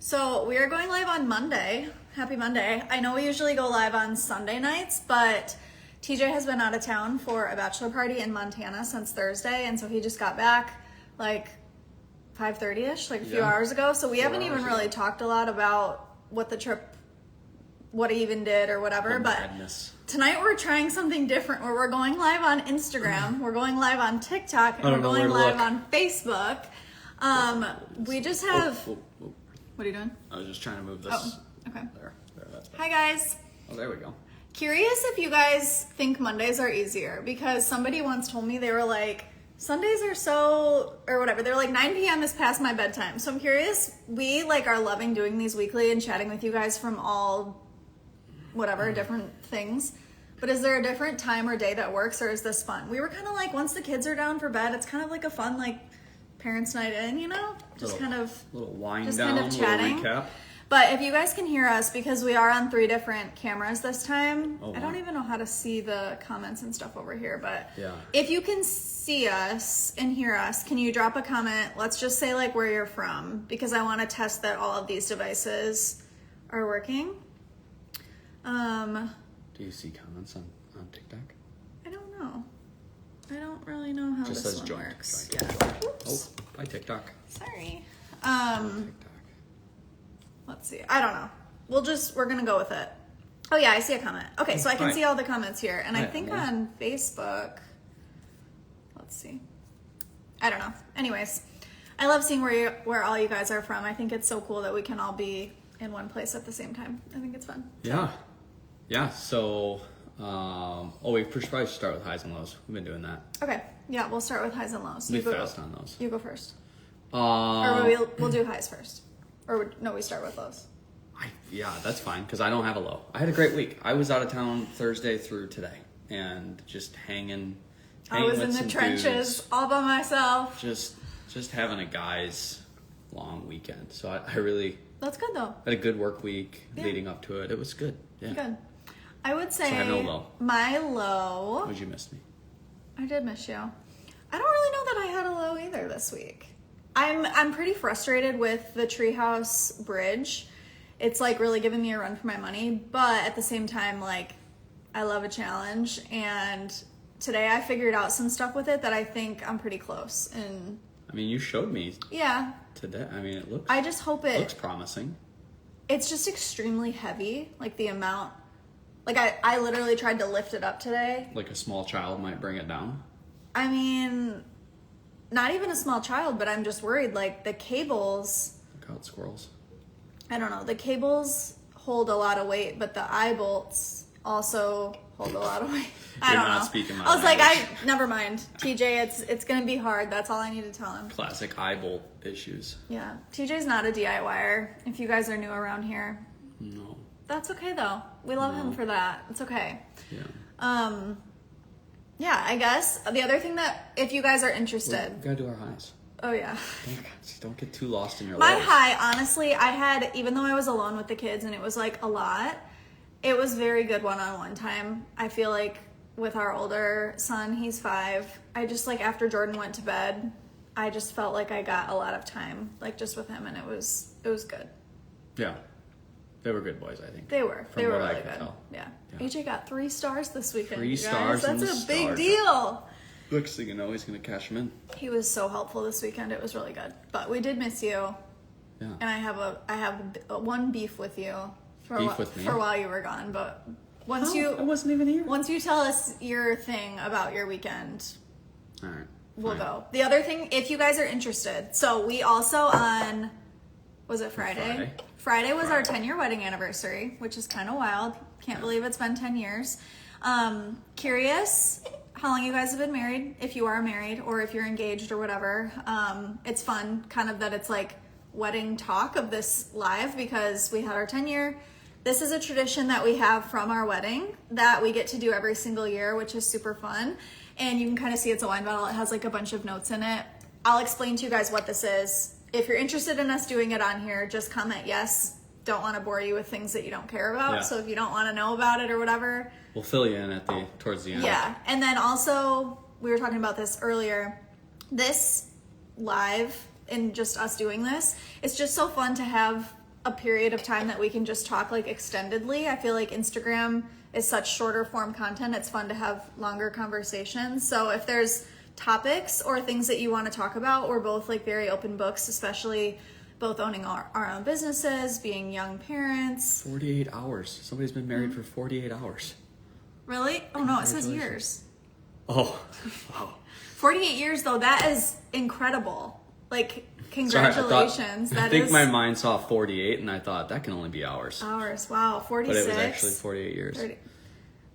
So we are going live on Monday. Happy Monday. I know we usually go live on Sunday nights, but TJ has been out of town for a bachelor party in Montana since Thursday, and so he just got back like 5:30ish, like a few hours ago. So we haven't even really talked a lot about what the trip, what he even did or whatever. But tonight we're trying something different where we're going live on Instagram, we're going live on TikTok, and we're going live on Facebook. We just have... What are you doing? I was just trying to move this. Oh, okay. There, that's better. Hi, guys. Oh, there we go. Curious if you guys think Mondays are easier, because somebody once told me, they were like, Sundays are so, or whatever. They're like, 9 p.m. is past my bedtime. So I'm curious, we like are loving doing these weekly and chatting with you guys from all, whatever, different things. But is there a different time or day that works, or is this fun? We were kind of like, once the kids are down for bed, it's kind of like a fun, like, parents' night in, you know? Just kind of... little wind just down, kind of chatting. little recap. But if you guys can hear us, because we are on 3 different cameras this time, oh, wow. I don't even know how to see the comments and stuff over here, but yeah. If you can see us and hear us, can you drop a comment? Let's just say like where you're from, because I want to test that all of these devices are working. Do you see comments on TikTok? I don't know. I don't really know how just this says one joint. works. Joint. Yeah. Oops. Oh, by TikTok. Sorry. TikTok. Let's see. I don't know. We're gonna go with it. Oh yeah, I see a comment. Okay, so I can see all the comments here. And I think on Facebook, let's see. I don't know. Anyways, I love seeing where all you guys are from. I think it's so cool that we can all be in one place at the same time. I think it's fun. Yeah. Yeah, so, we probably should start with highs and lows. We've been doing that. Okay. Yeah, we'll start with highs and lows. Be fast on those. You go first. Or we'll do highs first. Or no, we start with lows. Yeah, that's fine, because I don't have a low. I had a great week. I was out of town Thursday through today, and just hanging I was in the trenches dudes, all by myself. Just having a guy's long weekend. So I really... That's good, though. Had a good work week leading up to it. It was good. Yeah. Good. I would say so I have no low. My low... Would you miss me? I did miss you. I don't really know that I had a low either this week. I'm pretty frustrated with the Treehouse Bridge. It's like really giving me a run for my money, but at the same time, like, I love a challenge, and today I figured out some stuff with it that I think I'm pretty close. And I mean, you showed me. Yeah. Today, I mean, it looks. I just hope it looks promising. It's just extremely heavy, like the amount. Like I literally tried to lift it up today. Like a small child might bring it down. I mean, not even a small child, but I'm just worried. Like the cables. Look out, squirrels. I don't know. The cables hold a lot of weight, but the eye bolts also hold a lot of weight. I don't know. Speaking my I was language. never mind. TJ, it's gonna be hard. That's all I need to tell him. Classic eye bolt issues. Yeah, TJ's not a DIYer. If you guys are new around here. No. That's okay though. We love him for that. It's okay. Yeah. Yeah, I guess the other thing that if you guys are interested, we gotta do our highs. Oh yeah. Don't get too lost in your My lows. high, honestly, I had, even though I was alone with the kids and it was like a lot, it was very good one-on-one time. I feel like with our older son, he's 5. I just like after Jordan went to bed, I just felt like I got a lot of time, like just with him, and it was good. Yeah. They were good boys, I think. They were. From they were what really I could good. tell. Yeah. Aj got 3 stars this weekend. 3 you guys. stars. That's a big deal. Next thing you know, he's gonna cash him in. He was so helpful this weekend. It was really good. But we did miss you. Yeah. And I have one beef with you for while you were gone. But once I wasn't even here. Once you tell us your thing about your weekend, all right, we'll go. The other thing, if you guys are interested, so we also on, was it Friday? Friday was our 10-year wedding anniversary, which is kind of wild. Can't believe it's been 10 years. Curious how long you guys have been married, if you are married or if you're engaged or whatever. It's fun kind of that it's like wedding talk of this live because we had our 10-year. This is a tradition that we have from our wedding that we get to do every single year, which is super fun. And you can kind of see it's a wine bottle. It has like a bunch of notes in it. I'll explain to you guys what this is. If you're interested in us doing it on here, just comment yes. Don't want to bore you with things that you don't care about. Yeah. So if you don't want to know about it or whatever, we'll fill you in towards the end. Yeah. And then also, we were talking about this earlier. This live and just us doing this, it's just so fun to have a period of time that we can just talk like extendedly. I feel like Instagram is such shorter form content. It's fun to have longer conversations. So if there's topics or things that you want to talk about, we're both like very open books, especially both owning our own businesses, being young parents. 48 hours. Somebody's been married for 48 hours. Really? Oh no, it says years. Oh, wow. 48 years though, that is incredible. Like, congratulations. Sorry, I think my mind saw 48 and I thought that can only be hours. Hours, wow. 46. But it was actually 48 years. 30.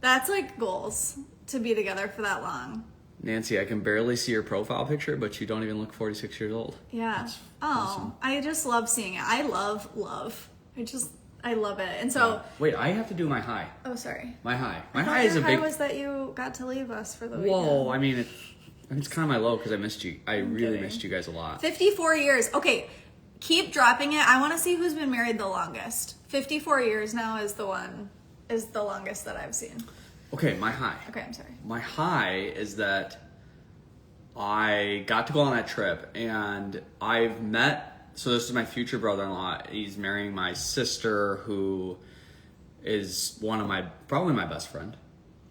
That's like goals to be together for that long. Nancy, I can barely see your profile picture, but you don't even look 46 years old. Yeah. That's awesome. I just love seeing it. I love. I love it. And so. Wait, I have to do my high. Oh, sorry. My high. My high is a big. Your high was that you got to leave us for the weekend. Whoa, I mean, it's kind of my low because I missed you. I really missed you guys a lot. 54 years. Okay, keep dropping it. I want to see who's been married the longest. 54 years now is the longest that I've seen. Okay, my high. Okay, I'm sorry. My high is that I got to go on that trip and I've met, so this is my future brother-in-law. He's marrying my sister, who is probably my best friend.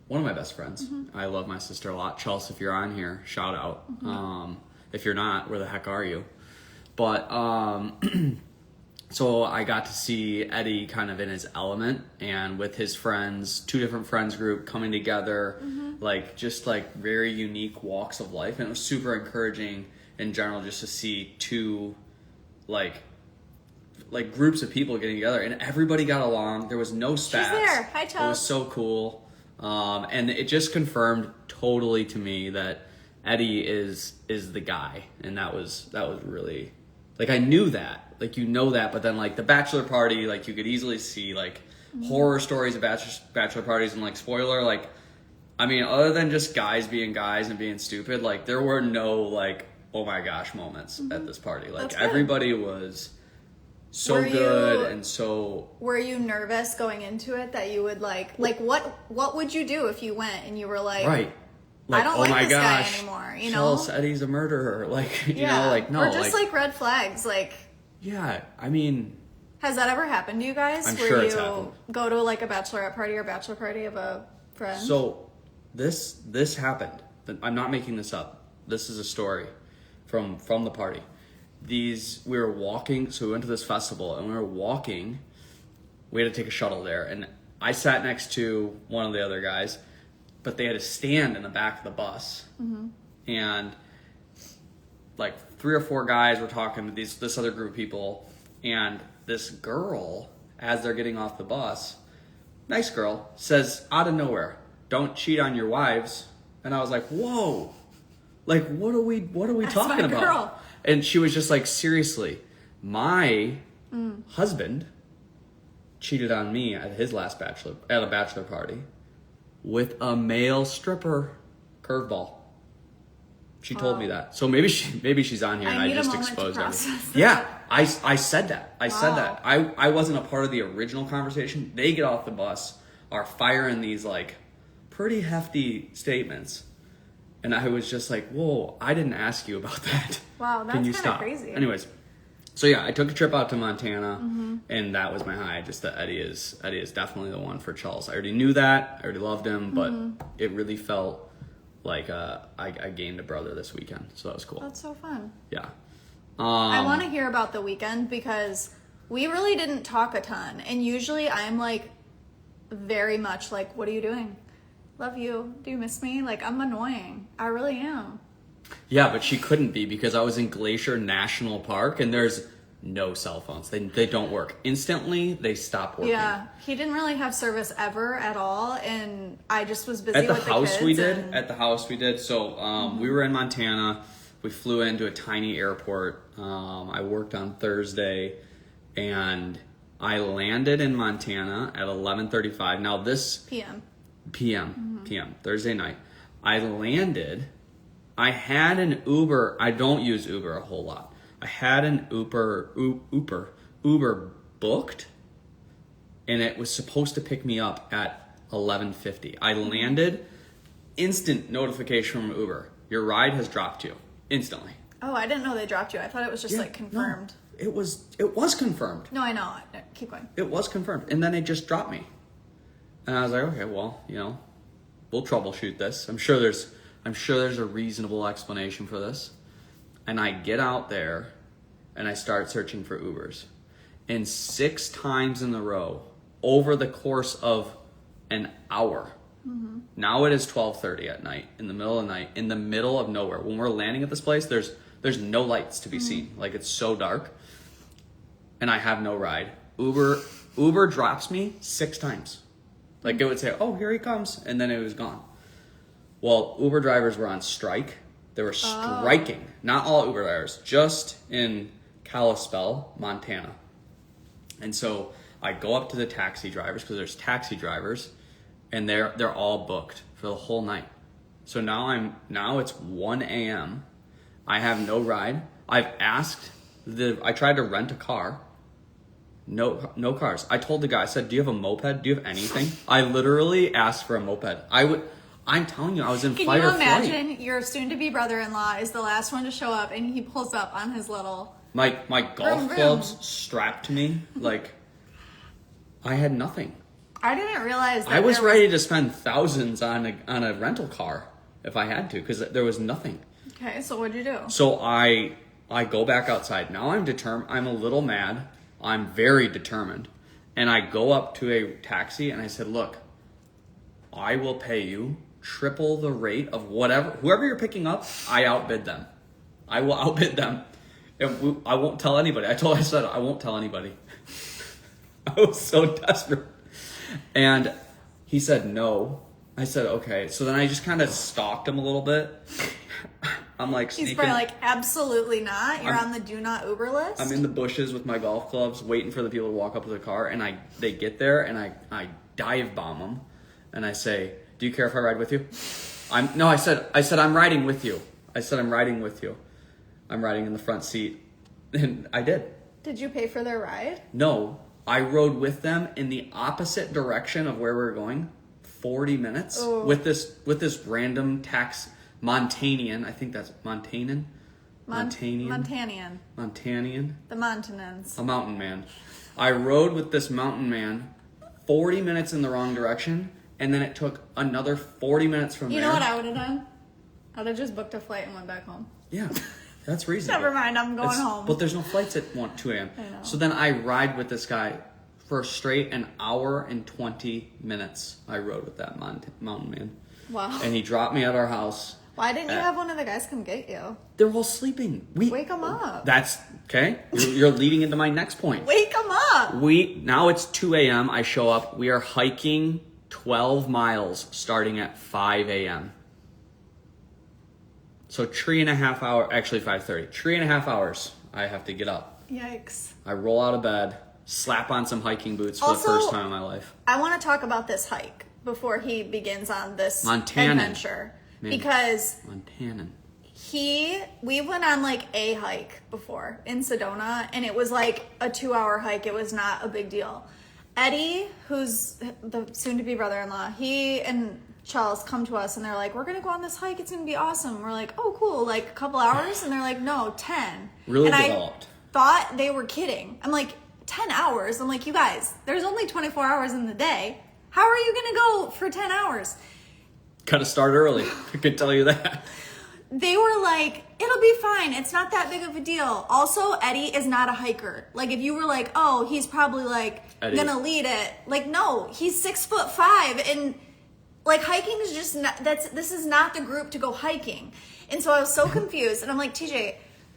One of my best friends. Mm-hmm. I love my sister a lot. Chelsea, if you're on here, shout out. Mm-hmm. If you're not, where the heck are you? But, so I got to see Eddie kind of in his element and with his friends, 2 different friends group coming together, just very unique walks of life. And it was super encouraging in general just to see 2 like groups of people getting together, and everybody got along. There was no spats. She's there. Hi, Chelsea. It was so cool. And it just confirmed totally to me that Eddie is the guy. And that was really, like, I knew that. Like, you know that, but then, like, the bachelor party, like, you could easily see, like, horror stories of bachelor parties, and, like, spoiler, like, I mean, other than just guys being guys and being stupid, like, there were no, like, oh my gosh moments at this party. Like, everybody was so good and so... Were you nervous going into it that you would, like what would you do if you went and you were like... Right. Like, I don't like this guy anymore, you know? Chelsea, Eddie's a murderer. Like, you know, like, no. Or just, like, red flags, like... Yeah, I mean... Has that ever happened to you guys? I'm sure it's happened. Where you go to, like, a bachelorette party or bachelor party of a friend? So, this happened. I'm not making this up. This is a story from the party. We were walking, so we went to this festival, and we were walking. We had to take a shuttle there, and I sat next to one of the other guys, but they had a stand in the back of the bus. And... like 3 or 4 guys were talking to this other group of people, and this girl, as they're getting off the bus, nice girl, says out of nowhere, "Don't cheat on your wives." And I was like, whoa, like, what are we That's talking my about? Girl. And she was just like, seriously, my husband cheated on me at a bachelor party with a male stripper. Curveball. She told me that. So maybe she's on here and I just exposed everything. Yeah, I said that. I said that. I wasn't a part of the original conversation. They get off the bus, are firing these like pretty hefty statements. And I was just like, whoa, I didn't ask you about that. Wow, that's kind of crazy. Anyways, so yeah, I took a trip out to Montana, and that was my high. Just that Eddie is definitely the one for Charles. I already knew that. I already loved him, but it really felt like I gained a brother this weekend, so that was cool. That's so fun. Yeah. I want to hear about the weekend because we really didn't talk a ton, and usually I'm like very much like, what are you doing? Love you. Do you miss me? Like, I'm annoying. I really am. Yeah, but she couldn't be because I was in Glacier National Park and there's no cell phones. They don't work. Instantly, they stop working. Yeah, he didn't really have service ever at all, and I just was busy with the kids. At the house we did. So we were in Montana. We flew into a tiny airport. I worked on Thursday, and I landed in Montana at 11:35. Now this PM, Thursday night. I landed. I had an Uber. I don't use Uber a whole lot. I had an Uber booked, and it was supposed to pick me up at 11:50. I landed, instant notification from Uber. Your ride has dropped you instantly. Oh, I didn't know they dropped you. I thought it was just like confirmed. No. it was confirmed. No, I know. Keep going. It was confirmed. And then it just dropped me. And I was like, okay, well, we'll troubleshoot this. I'm sure there's a reasonable explanation for this. And I get out there and I start searching for Ubers. And 6 times in a row, over the course of an hour. Mm-hmm. Now it is 12:30 at night, in the middle of the night, in the middle of nowhere. When we're landing at this place, there's no lights to be seen. Like, it's so dark. And I have no ride. Uber drops me 6 times. Like, it would say, oh, here he comes. And then it was gone. Well, Uber drivers were on strike. They were striking. Not all Uber drivers, just in Kalispell, Montana. And so I go up to the taxi drivers, because there's taxi drivers, and they're all booked for the whole night. So now it's 1 a.m. I have no ride. I tried to rent a car. No cars. I told the guy, I said, do you have a moped? Do you have anything? I literally asked for a moped. I'm telling you, I was in fight or flight. Can you imagine your soon-to-be brother-in-law is the last one to show up, and he pulls up on his little... My golf clubs strapped to me. Like, I had nothing. I didn't realize that I was ready to spend thousands on a rental car if I had to, because there was nothing. Okay, so what'd you do? So I go back outside. Now I'm determined. I'm a little mad. I'm very determined. And I go up to a taxi and I said, look, I will pay you triple the rate of whoever you're picking up, I outbid them. I will outbid them. And I won't tell anybody. I said I won't tell anybody. I was so desperate. And he said no. I said, okay. So then I just kind of stalked him a little bit. I'm like sneaking. He's probably like, absolutely not. You're on the do not Uber list. I'm in the bushes with my golf clubs waiting for the people to walk up to the car. And they get there and I dive bomb them. And I say, do you care if I ride with you? I said, I'm riding with you. I said, I'm riding with you. I'm riding in the front seat. And I did. Did you pay for their ride? No. I rode with them in the opposite direction of where we were going, 40 minutes, with this random Montanian. I think that's Montanian. Montanian. The Montanans. A mountain man. I rode with this mountain man 40 minutes in the wrong direction, and then it took another 40 minutes from there. You know what I would have done? I would have just booked a flight and went back home. Yeah. That's reasonable. Never mind, I'm going home. But there's no flights at 2 a.m. I know. So then I ride with this guy for straight an hour and 20 minutes. I rode with that mountain man. Wow. And he dropped me at our house. Why didn't you have one of the guys come get you? They're all sleeping. Wake them up. That's, okay? You're leading into my next point. Wake them up. Now it's 2 a.m. I show up. We are hiking 12 miles starting at 5 a.m. So 3.5 hours, actually 5:30. 3.5 hours I have to get up. Yikes. I roll out of bed, slap on some hiking boots for the first time in my life. I want to talk about this hike before he begins on this adventure. Because we went on like a hike before in Sedona, and it was like a 2-hour hike. It was not a big deal. Eddie, who's the soon-to-be brother-in-law, he and Charles come to us and they're like, we're going to go on this hike. It's going to be awesome. We're like, oh, cool. Like a couple hours. And they're like, no, 10. Really and developed. I thought they were kidding. I'm like, 10 hours? I'm like, you guys, there's only 24 hours in the day. How are you going to go for 10 hours? Gotta start early. I can tell you that. They were like, it'll be fine. It's not that big of a deal. Also, Eddie is not a hiker. Like, if you were like, oh, he's probably like gonna lead it. Like, no, he's 6'5", and like hiking is just not. This is not the group to go hiking. And so I was so confused. And I'm like, TJ,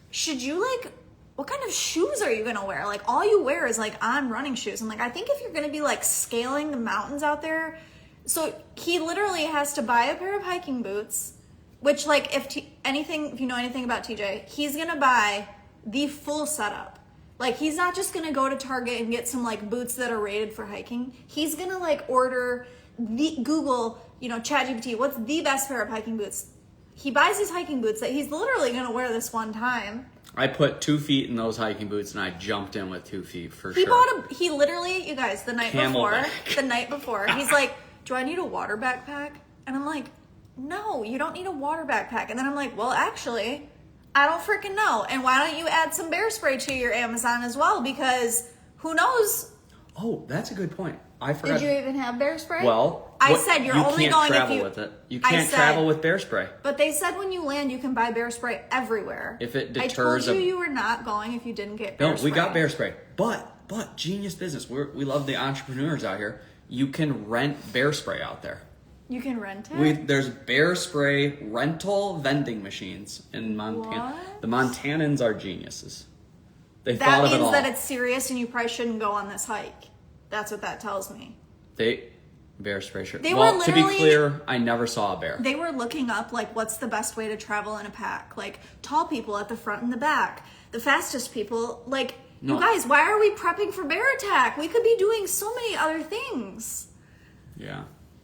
should you like? What kind of shoes are you gonna wear? Like, all you wear is like on running shoes. I'm like, I think if you're gonna be like scaling the mountains out there, so he literally has to buy a pair of hiking boots. Which, like, if you know anything about TJ, he's gonna buy the full setup. Like, he's not just gonna go to Target and get some, like, boots that are rated for hiking. He's gonna, like, order Google, ChatGPT, what's the best pair of hiking boots? He buys these hiking boots that he's literally gonna wear this one time. I put 2 feet in those hiking boots and I jumped in with 2 feet for sure. He literally, you guys, the night before, he's like, do I need a water backpack? And I'm like, no, you don't need a water backpack. And then I'm like, well, actually, I don't freaking know. And why don't you add some bear spray to your Amazon as well? Because who knows? Oh, that's a good point. I forgot. Did you even have bear spray? Well, I said you're only can't going travel if you with it. You can't travel with bear spray. But they said when you land, you can buy bear spray everywhere. If it deters, I told you were not going if you didn't get bear spray. No, we got bear spray, but genius business. We love the entrepreneurs out here. You can rent bear spray out there. You can rent it? There's bear spray rental vending machines in Montana. What? The Montanans are geniuses. They that thought of it all. means that it's serious and you probably shouldn't go on this hike. That's what that tells me. Bear spray shirt. They well, were to be clear, I never saw a bear. They were looking up like what's the best way to travel in a pack. Like tall people at the front and the back. The fastest people, like No. you guys, why are we prepping for bear attack? We could be doing so many other things. Yeah.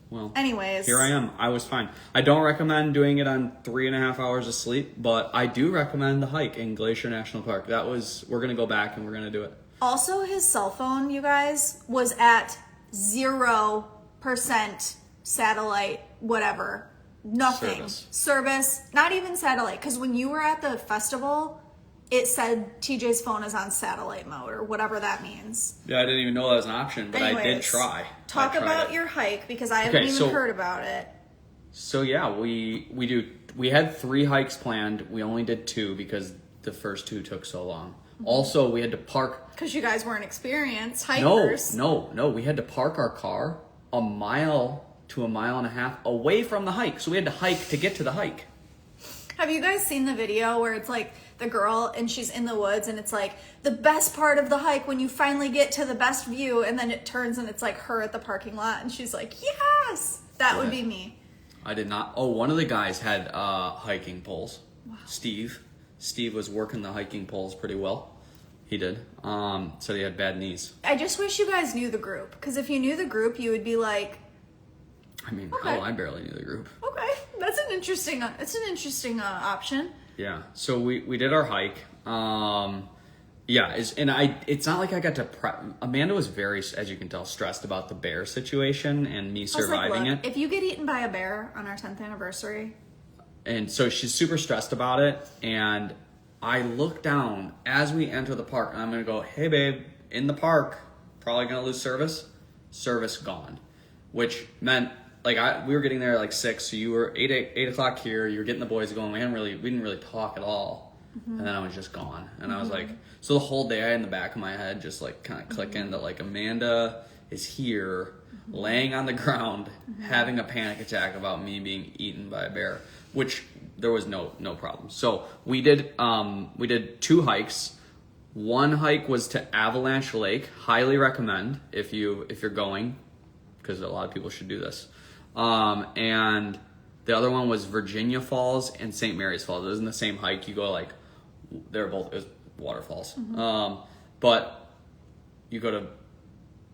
Well, anyways, here I am. I was fine. I don't recommend doing it on 3.5 hours of sleep, but I do recommend the hike in Glacier National Park. We're going to go back and we're going to do it. Also, his cell phone, you guys, was at 0% satellite, whatever. Nothing. Service. Not even satellite. Because when you were at the festival, it said TJ's phone is on satellite mode or whatever that means. Yeah, I didn't even know that was an option, but anyways, I did try. Talk about your hike because I haven't even heard about it. So yeah, we had 3 hikes planned. We only did 2 because the first 2 took so long. Mm-hmm. Also, we had to park because you guys weren't experienced hikers. No, we had to park our car a mile to a mile and a half away from the hike. So we had to hike to get to the hike. Have you guys seen the video where it's like the girl and she's in the woods and it's like the best part of the hike when you finally get to the best view, and then it turns and it's like her at the parking lot and she's like, yes, that would be me. I did not. Oh, one of the guys had hiking poles. Wow. Steve was working the hiking poles pretty well. He did. So he had bad knees. I just wish you guys knew the group, because if you knew the group, you would be like, I mean, okay. I barely knew the group. Okay, that's an interesting. It's an interesting option. Yeah. So we did our hike. It's not like I got to prep. Amanda was very, as you can tell, stressed about the bear situation and me surviving it. If you get eaten by a bear on our 10th anniversary. And so she's super stressed about it. And I look down as we enter the park and I'm going to go, hey babe, in the park, probably going to lose service. Service gone. Which meant we were getting there at like 6. So you were 8 o'clock here. You were getting the boys going. We didn't really talk at all. Mm-hmm. And then I was just gone. And I was like, so the whole day I had in the back of my head just like kind of clicking that like Amanda is here laying on the ground having a panic attack about me being eaten by a bear, which there was no problem. So we did 2 hikes. One hike was to Avalanche Lake. Highly recommend if you're going, because a lot of people should do this. And the other one was Virginia Falls and St. Mary's Falls. It was in the same hike. You go it was waterfalls. Mm-hmm. But you go to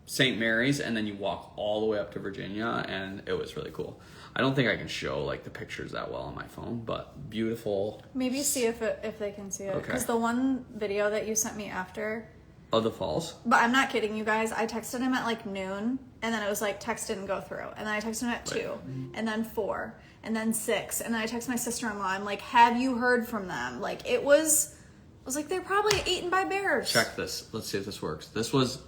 St. Mary's and then you walk all the way up to Virginia, and it was really cool. I don't think I can show the pictures that well on my phone, but beautiful. Maybe see if they can see it. Because the one video that you sent me after of the falls. But I'm not kidding you guys. I texted him at noon, and then it was text didn't go through. And then I texted him at 2, and then 4, and then 6, and then I texted my sister-in-law. I'm like, have you heard from them? I was they're probably eaten by bears. Check this. Let's see if this works. This was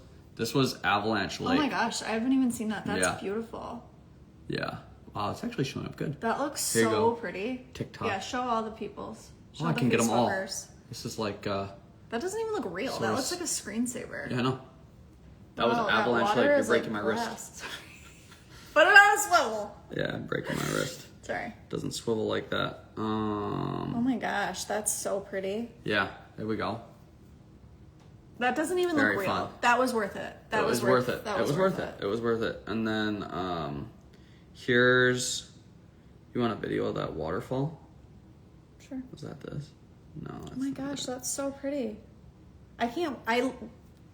Avalanche Lake. Oh my gosh, I haven't even seen that. That's beautiful. Yeah. Wow, it's actually showing up good. That looks so pretty. TikTok. Yeah, show all the peoples. Show I can get them all. Facebookers. This is that doesn't even look real. That looks like a screensaver. Yeah, I know. That was Avalanche Lake. You're breaking my wrist. Put it on a swivel. Yeah, I'm breaking my wrist. Sorry. Doesn't swivel like that. Oh my gosh, that's so pretty. Yeah, there we go. That doesn't even look real. Fun. That was worth it. That was worth it. It was worth it. It was worth it. And then here's, you want a video of that waterfall? Sure. Was that this? No. Oh my gosh, that's so pretty.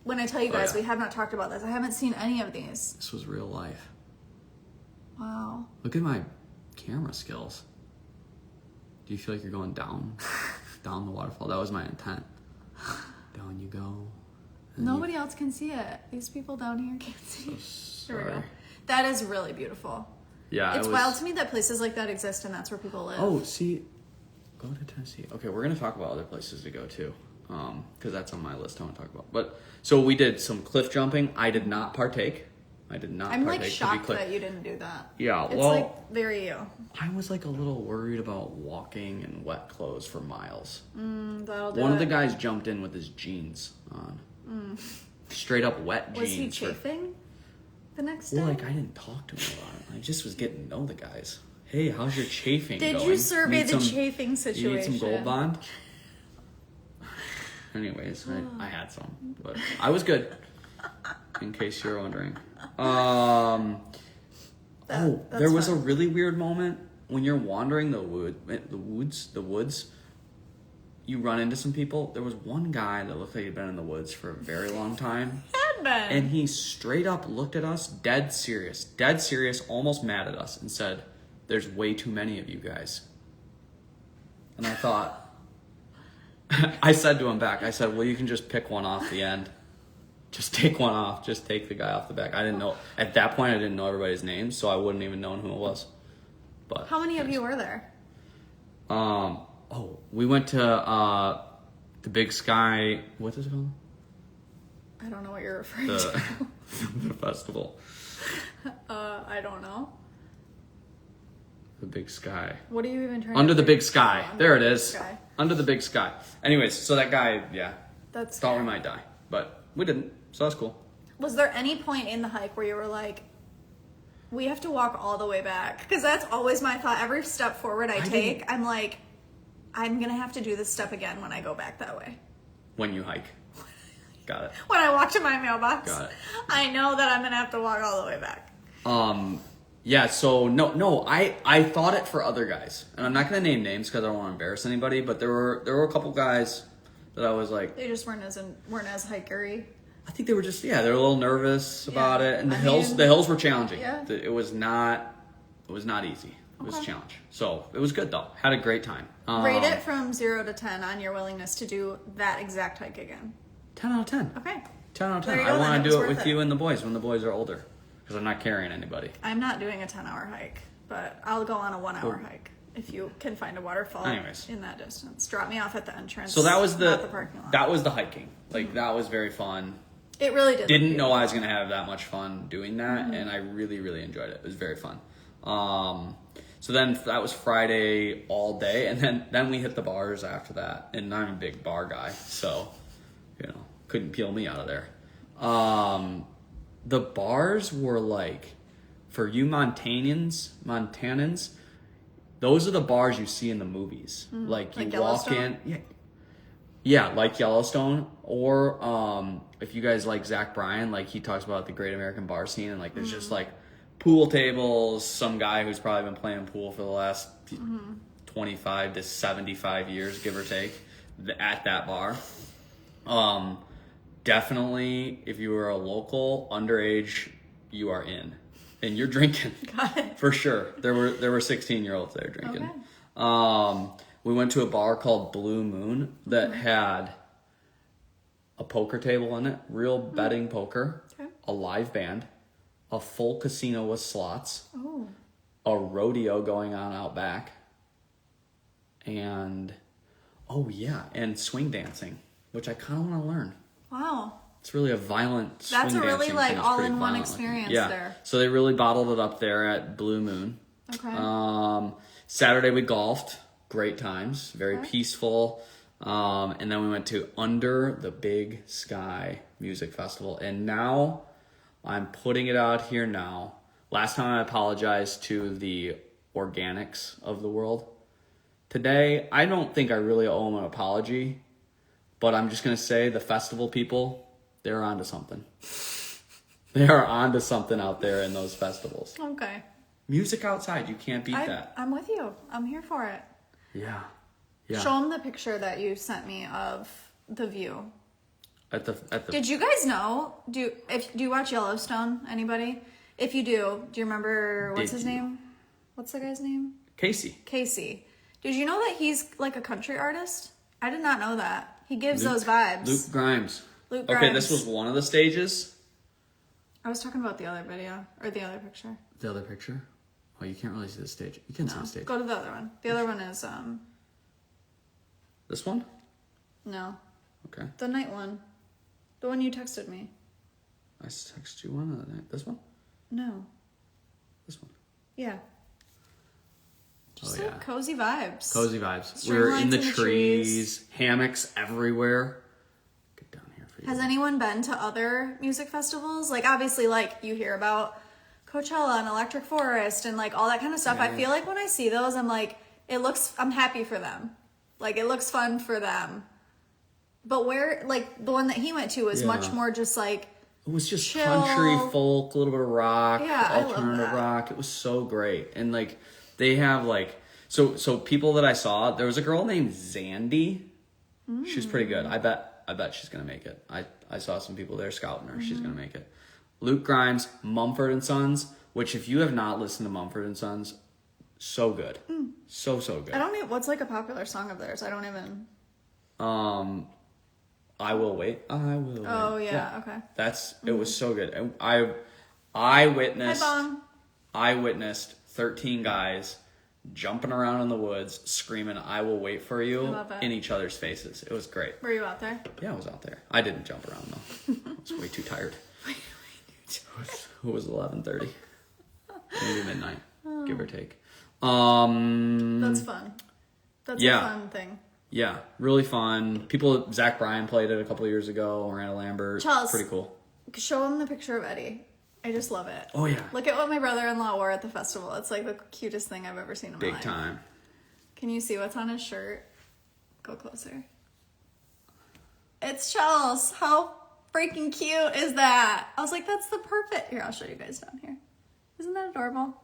When I tell you guys, we have not talked about this. I haven't seen any of these. This was real life. Wow. Look at my camera skills. Do you feel like you're going down the waterfall? That was my intent. Down you go. Nobody else can see it. These people down here can't see. So there we go. That is really beautiful. Yeah. It's wild to me that places like that exist and that's where people live. Oh, see, go to Tennessee. Okay, we're gonna talk about other places to go too, because that's on my list. I want to talk about. But so we did some cliff jumping. I did not partake. I'm like shocked that you didn't do that. Yeah, it's like very you. I was like a little worried about walking in wet clothes for miles. That'll do One it. of the guys jumped in with his jeans on. Straight up wet jeans. Was he chafing the next day? Well, like I didn't talk to him about it. I just was getting to know the guys. Hey, how's your chafing going? Did you survey the chafing situation? You need some Gold Bond? Anyways, I had some, but I was good. In case you're wondering. There was a really weird moment when you're wandering the woods. You run into some people. There was one guy that looked like he'd been in the woods for a very long time. And he straight up looked at us, dead serious, almost mad at us, and said, "There's way too many of you guys." And I thought, I said to him back, I said, "Well, you can just pick one off the end. Just take one off. Just take the guy off the back." I didn't know, at that point, I didn't know everybody's names, so I wouldn't even known who it was. But how many of you were there? We went to the Big Sky, what is it called? I don't know what you're referring to. The festival. I don't know. The Big Sky. What are you even trying Under to the Big Sky. Oh, there it is. Sky. Under the Big Sky. Anyways, so that guy, yeah. That's thought scary. we might die. But we didn't. So that's cool. Was there any point in the hike where you were like, we have to walk all the way back? Because that's always my thought. Every step forward I take, I'm like, I'm going to have to do this step again when I go back that way. When you hike. Got it. When I walk to my mailbox. Got it. I know that I'm going to have to walk all the way back. Yeah, so no, I thought it for other guys. And I'm not going to name names because I don't want to embarrass anybody, but there were a couple guys that I was like, they just weren't as hikery. I think they were just, they were a little nervous about it. And the hills were challenging. Yeah. It was not easy. It was a challenge. So it was good though. Had a great time. Rate it from 0 to 10 on your willingness to do that exact hike again. 10 out of 10. Okay. 10 out of 10. There you go, I want to then. do it with you and the boys when the boys are older. Because I'm not carrying anybody. I'm not doing a 10-hour hike, but I'll go on a 1-hour hike if you can find a waterfall in that distance. Drop me off at the entrance. So that was not the parking lot. That was the hiking. Like that was very fun. It really did. Didn't know I was going to have that much fun doing that, and I really, really enjoyed it. It was very fun. So then that was Friday all day, and then we hit the bars after that. And I'm a big bar guy, so couldn't peel me out of there. The bars were like, for you Montanans, those are the bars you see in the movies. Like you walk in, yeah, like Yellowstone, or if you guys like Zach Bryan, like he talks about the Great American Bar Scene, and like there's just like pool tables, some guy who's probably been playing pool for the last 25 to 75 years, give or take, at that bar. Definitely, if you are a local underage, you are in, and you're drinking. Got it. For sure. There were 16-year-olds there drinking. Okay. We went to a bar called Blue Moon that had a poker table in it, real betting poker, a live band, a full casino with slots, a rodeo going on out back, and and swing dancing, which I kind of want to learn. Wow. It's really a violent swing dancing. That's a really like all-in-one violent. experience there. So they really bottled it up there at Blue Moon. Okay. Saturday we golfed. Great times. Very peaceful. And then we went to Under the Big Sky Music Festival. And now I'm putting it out here now. Last time I apologized to the organics of the world. Today, I don't think I really owe them an apology. But I'm just going to say the festival people, they're onto something. They are onto something out there in those festivals. Okay. Music outside, you can't beat that. I'm with you. I'm here for it. Yeah. Show them the picture that you sent me of the view. At the. Did you guys know? Do you watch Yellowstone? Anybody? If you do you remember what's his name? What's the guy's name? Casey. Did you know that he's like a country artist? I did not know that. He gives those vibes. Luke Grimes. Okay, this was one of the stages. I was talking about the other video, or the other picture. The other picture? Oh, you can't really see the stage. You can see the stage. Go to the other one. The other one is, This one? No. Okay. The night one. The one you texted me. I texted you one of the night. This one? No. This one. Yeah. Just Oh, like yeah. cozy vibes. Cozy vibes. String We're in lights the trees, hammocks everywhere. Get down here for you. Has anyone been to other music festivals? Like, obviously, like, you hear about Coachella and Electric Forest and, like, all that kind of stuff. Yeah. I feel like when I see those, I'm like, I'm happy for them. Like, it looks fun for them. But where, like, the one that he went to was much more just, like, it was just chill. country, folk, a little bit of rock, Yeah, I love alternative that. rock. It was so great. And, like, they have, like, so people that I saw, there was a girl named Zandy. She was pretty good. I bet she's going to make it. I saw some people there scouting her. She's going to make it. Luke Grimes, Mumford & Sons, which if you have not listened to Mumford & Sons, so good. So good. I don't know, what's, like, a popular song of theirs? I don't even... I Will Wait. I Will Wait. Oh, yeah, okay. It was so good. And I witnessed... Hi, Bong. I witnessed 13 guys jumping around in the woods, screaming, I will wait for you, love it. in each other's faces. It was great. Were you out there? Yeah, I was out there. I didn't jump around, though. I was way too tired. It was 11:30. Maybe midnight, give or take. That's fun. That's yeah. a fun thing. Yeah, really fun. Zach Bryan played it a couple years ago, Miranda Lambert. Charles. Pretty cool. Show him the picture of Eddie. I just love it. Oh, yeah. Look at what my brother-in-law wore at the festival. It's like the cutest thing I've ever seen in my life. Big time. Can you see what's on his shirt? Go closer. It's Charles. How freaking cute is that? I was like, that's the perfect... Here, I'll show you guys down here. Isn't that adorable?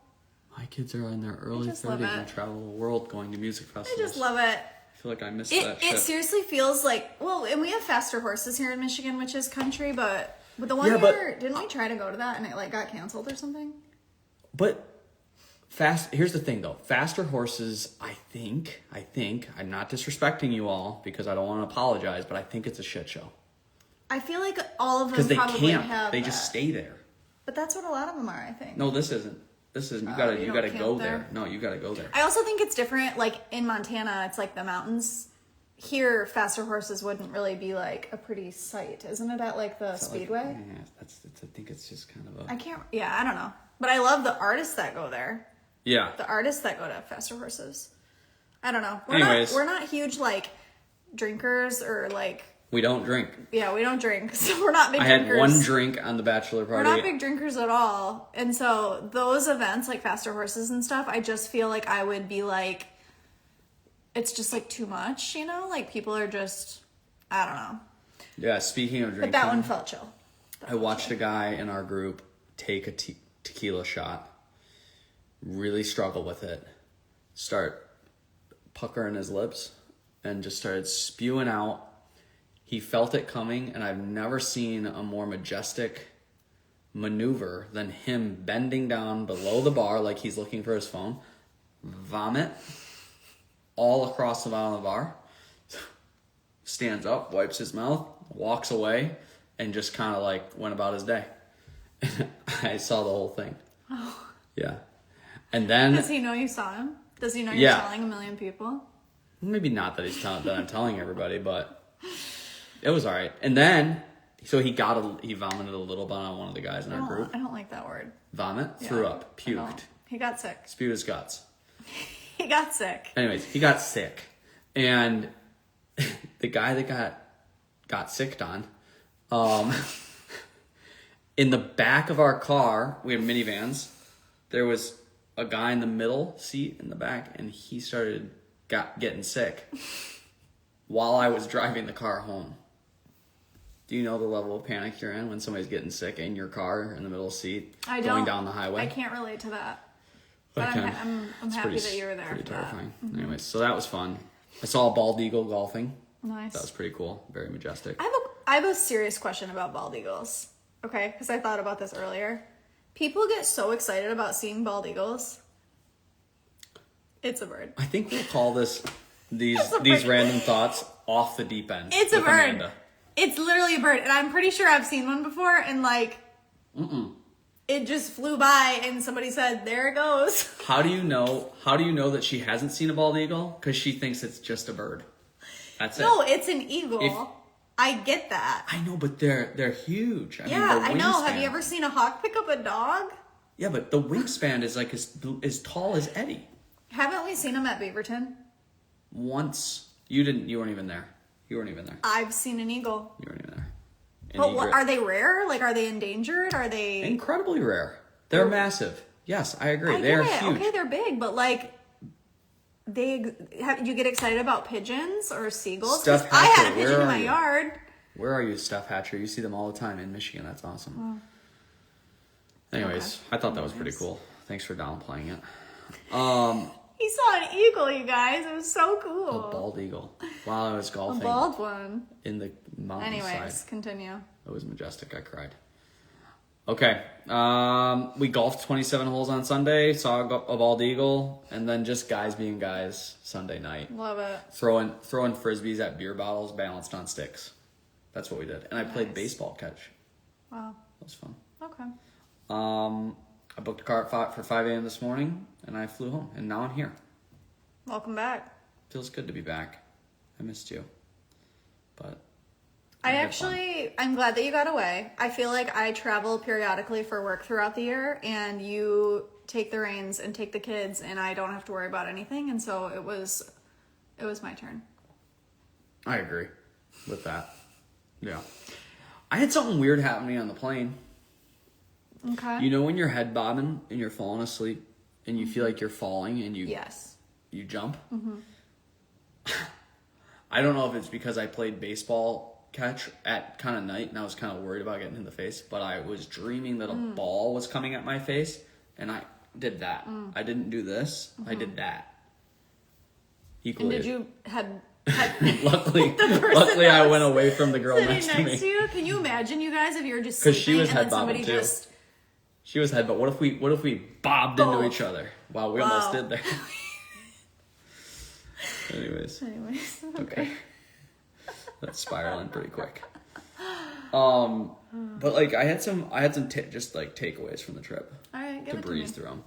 My kids are in their early just love 30s and it. travel the world going to music festivals. I just love it. I feel like I missed that It shit. seriously feels like... Well, and we have faster horses here in Michigan, which is country, but the one Yeah, but- year... Didn't we try to go to that and it like got canceled or something? But here's the thing though. Faster horses, I think, I'm not disrespecting you all because I don't want to apologize, but I think it's a shit show. I feel like all of them Because they probably camp. have They that. just stay there. But that's what a lot of them are, I think. No, this isn't. You you gotta don't go camp there. there? No, you gotta go there. I also think it's different. Like in Montana, it's like the mountains. Here, faster horses wouldn't really be like a pretty sight, isn't it? At like the speedway. I think it's just kind of a. I don't know. But I love the artists that go there. Yeah. The artists that go to faster horses. I don't know. Anyways. We're not huge like drinkers or like. We don't drink. Yeah, we don't drink, so we're not big I drinkers. had one drink on the bachelor We're party. not big drinkers at all. And so those events like faster horses and stuff, I just feel like I would be like, it's just like too much, you know? Like people are just, I don't know. Yeah, speaking of drinking. But that one felt chill. I watched a guy in our group take a tequila shot, really struggle with it, start puckering his lips, and just started spewing out. He felt it coming, and I've never seen a more majestic maneuver than him bending down below the bar like he's looking for his phone, vomit all across the bottom of the bar, stands up, wipes his mouth, walks away, and just kind of like went about his day. I saw the whole thing. Oh. Yeah. And then... Does he know you saw him? Does he know you're Yeah. telling a million people? Maybe not that that I'm telling everybody, but it was all right. And then, so he vomited a little bit on one of the guys in our group. I don't like that word. Vomit, Yeah, threw up, I don't. puked, He got sick. spewed his guts. He got sick. Anyways, he got sick. And the guy that got sicked on, in the back of our car, we have minivans, there was a guy in the middle seat in the back, and he started getting sick while I was driving the car home. Do you know the level of panic you're in when somebody's getting sick in your car in the middle seat I going don't. down the highway? I can't relate to that. I But can. I'm It's happy pretty- that you were there Pretty for that. terrifying. Anyways, so that was fun. I saw a bald eagle golfing. Nice. That was pretty cool. Very majestic. I have a serious question about bald eagles. Okay, because I thought about this earlier. People get so excited about seeing bald eagles. It's a bird. I think we'll call these a these bird. random thoughts off the deep end. It's a with bird. Amanda. It's literally a bird, and I'm pretty sure I've seen one before, and like, it just flew by, and somebody said, "There it goes." How do you know that she hasn't seen a bald eagle? Because she thinks it's just a bird. That's it. No, it's an eagle. I get that. I know, but they're huge. I mean, I the know. Have wingspan- you ever seen a hawk pick up a dog? Yeah, but the wingspan is like as tall as Eddie. Haven't we seen him at Beaverton? Once. You weren't even there. You weren't even there. I've seen an eagle. You weren't even there. But are they rare? Like, are they endangered? Are they... Incredibly rare. They're massive. Yes, I agree. They are huge. Okay, they're big, but like... you get excited about pigeons or seagulls? Steph I Hatcher, had a pigeon in my yard. Where are you, Steph Hatcher? You see them all the time in Michigan. That's awesome. Anyways, I thought that was pretty cool. Thanks for downplaying it. He saw an eagle, you guys. It was so cool. A bald eagle. While I was golfing. A bald one. In the mountainside. Anyways, continue. It was majestic. I cried. Okay. We golfed 27 holes on Sunday. Saw a bald eagle. And then just guys being guys Sunday night. Love it. Throwing frisbees at beer bottles balanced on sticks. That's what we did. And I played baseball catch. Wow. That was fun. Okay. I booked a car for 5 a.m. this morning, and I flew home, and now I'm here. Welcome back. Feels good to be back. I missed you. But I'm glad that you got away. I feel like I travel periodically for work throughout the year, and you take the reins and take the kids, and I don't have to worry about anything, and so it was my turn. I agree with that. Yeah. I had something weird happening on the plane. Okay. You know when you're head bobbing and you're falling asleep and you feel like you're falling and you jump? Mm-hmm. I don't know if it's because I played baseball catch at kind of night and I was kind of worried about getting in the face, but I was dreaming that a ball was coming at my face and I did that. I didn't do this. I did that. Equally. And did you had luckily I went away from the girl next to me. To you? Can you imagine, you guys, if you were just sleeping she was and then somebody too. She was head, but what if we bobbed into each other? Wow, we almost did there. Anyways. Okay. That's spiraling pretty quick. But like I had some just like takeaways from the trip. All right, to breeze through them.